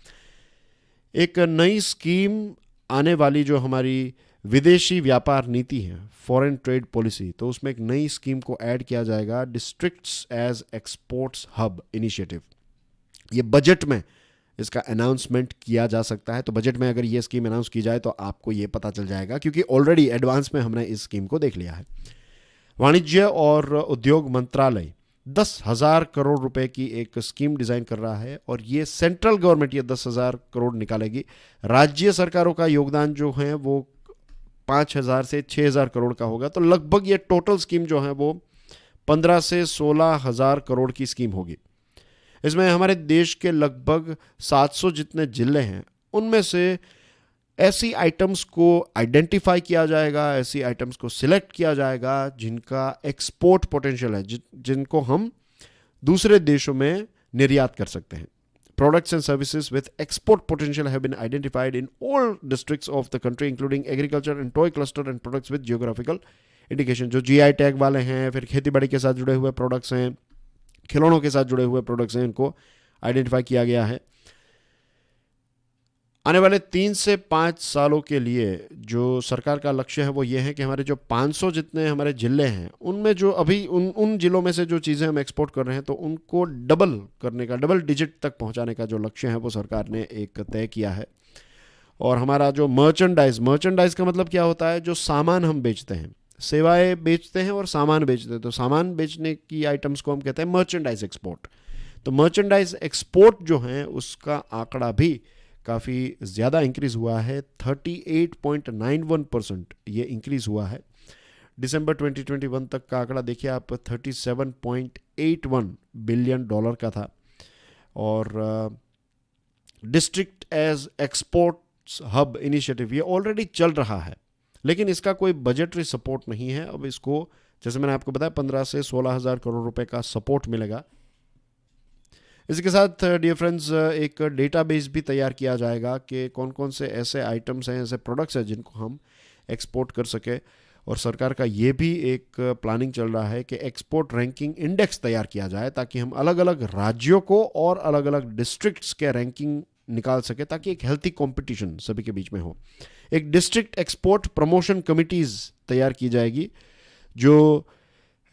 एक नई स्कीम आने वाली, जो हमारी विदेशी व्यापार नीति है, फॉरेन ट्रेड पॉलिसी, तो उसमें एक नई स्कीम को ऐड किया जाएगा, districts as exports hub initiative. ये बजट में इसका अनाउंसमेंट किया जा सकता है। तो बजट में अगर ये स्कीम अनाउंस की जाए तो आपको ये पता चल जाएगा, क्योंकि ऑलरेडी एडवांस में हमने इस स्कीम को देख लिया है। वाणिज्य और उद्योग मंत्रालय 10,000 करोड़ रुपए की एक स्कीम डिजाइन कर रहा है, और ये सेंट्रल गवर्नमेंट ये 10,000 करोड़ निकालेगी। राज्य सरकारों का योगदान जो है वो 5,000 से 6,000 करोड़ का होगा। तो लगभग ये टोटल स्कीम जो है वो 15 से 16,000 करोड़ की स्कीम होगी। इसमें हमारे देश के लगभग 700 जितने जिले हैं, उनमें से ऐसी आइटम्स को आइडेंटिफाई किया जाएगा, ऐसी आइटम्स को सिलेक्ट किया जाएगा जिनका एक्सपोर्ट पोटेंशियल है, जिनको हम दूसरे देशों में निर्यात कर सकते हैं। Products and services with export potential have been identified in all districts of the country, including agriculture and toy cluster and products with geographical indication. जो GI टैग वाले हैं, फिर खेती बाड़ी के साथ जुड़े हुए प्रोडक्ट्स हैं, खिलौनों के साथ जुड़े हुए प्रोडक्ट्स हैं, इनको आइडेंटिफाई किया गया है। आने वाले 3 से 5 सालों के लिए जो सरकार का लक्ष्य है वो ये है कि हमारे जो 500 जितने हमारे ज़िले हैं, उनमें जो अभी उन ज़िलों में से जो चीज़ें हम एक्सपोर्ट कर रहे हैं, तो उनको डबल करने का, डबल डिजिट तक पहुंचाने का जो लक्ष्य है वो सरकार ने एक तय किया है। और हमारा जो मर्चेंडाइज का मतलब क्या होता है? जो सामान हम बेचते हैं, सेवाएं बेचते हैं और सामान बेचते हैं, तो सामान बेचने की आइटम्स को हम कहते हैं मर्चेंडाइज एक्सपोर्ट। तो मर्चेंडाइज एक्सपोर्ट जो है उसका आंकड़ा भी काफ़ी ज़्यादा इंक्रीज़ हुआ है, 38.91% ये इंक्रीज़ हुआ है। दिसंबर 2021 तक का आंकड़ा देखिए आप, 37.81 बिलियन डॉलर का था। और district as exports hub initiative ये ऑलरेडी चल रहा है, लेकिन इसका कोई बजटरी सपोर्ट नहीं है। अब इसको, जैसे मैंने आपको बताया, 15 से 16,000 करोड़ रुपए का सपोर्ट मिलेगा। इसके साथ डियर फ्रेंड्स, एक डेटाबेस भी तैयार किया जाएगा कि कौन कौन से ऐसे आइटम्स हैं, ऐसे प्रोडक्ट्स हैं जिनको हम एक्सपोर्ट कर सके। और सरकार का ये भी एक प्लानिंग चल रहा है कि एक्सपोर्ट रैंकिंग इंडेक्स तैयार किया जाए, ताकि हम अलग अलग राज्यों को और अलग अलग डिस्ट्रिक्ट्स के रैंकिंग निकाल सके, ताकि एक हेल्थी कंपटीशन सभी के बीच में हो। एक डिस्ट्रिक्ट एक्सपोर्ट प्रमोशन कमिटीज़ तैयार की जाएगी, जो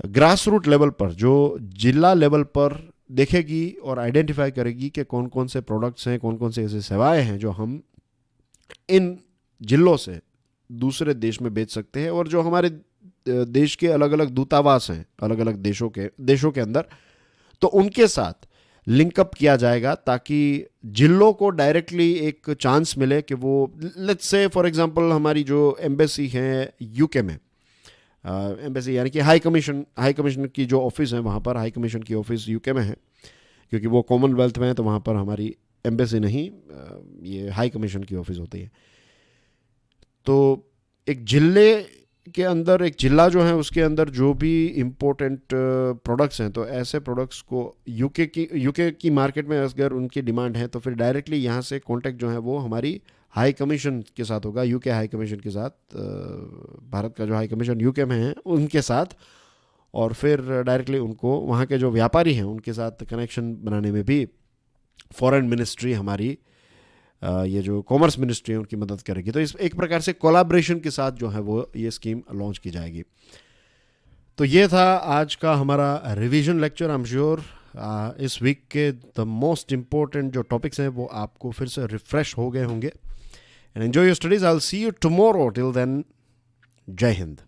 ग्रास रूट लेवल पर, जो जिला लेवल पर देखेगी और आइडेंटिफाई करेगी कि कौन कौन से प्रोडक्ट्स हैं, कौन कौन से ऐसे सेवाएं हैं जो हम इन जिलों से दूसरे देश में बेच सकते हैं। और जो हमारे देश के अलग अलग दूतावास हैं अलग अलग देशों के अंदर, तो उनके साथ लिंकअप किया जाएगा, ताकि जिलों को डायरेक्टली एक चांस मिले कि वो, लेट्स से फॉर एग्जांपल, हमारी जो एम्बेसी है यूके में, एम्बेसी यानी कि हाई कमीशन की जो ऑफिस है, वहाँ पर हाई कमीशन की ऑफिस यूके में है, क्योंकि वो कॉमनवेल्थ में है, तो वहाँ पर हमारी एम्बेसी नहीं, ये हाई कमीशन की ऑफिस होती है। तो एक जिले के अंदर, एक जिला जो है उसके अंदर जो भी इम्पोर्टेंट प्रोडक्ट्स हैं, तो ऐसे प्रोडक्ट्स को यूके की मार्केट में अगर उनकी डिमांड है, तो फिर डायरेक्टली यहाँ से कॉन्टेक्ट जो है वो हमारी हाई कमीशन के साथ होगा, यूके हाई कमीशन के साथ, भारत का जो हाई कमीशन यूके में है उनके साथ। और फिर डायरेक्टली उनको, वहाँ के जो व्यापारी हैं उनके साथ कनेक्शन बनाने में भी फॉरेन मिनिस्ट्री हमारी, ये जो कॉमर्स मिनिस्ट्री है, उनकी मदद करेगी। तो इस एक प्रकार से कोलैबोरेशन के साथ जो है वो ये स्कीम लॉन्च की जाएगी। तो ये था आज का हमारा revision lecture. I am sure इस वीक के द मोस्ट इम्पोर्टेंट जो टॉपिक्स हैं वो आपको फिर से रिफ्रेश हो गए होंगे। And enjoy your studies. I will see you tomorrow. Till then, जय हिंद।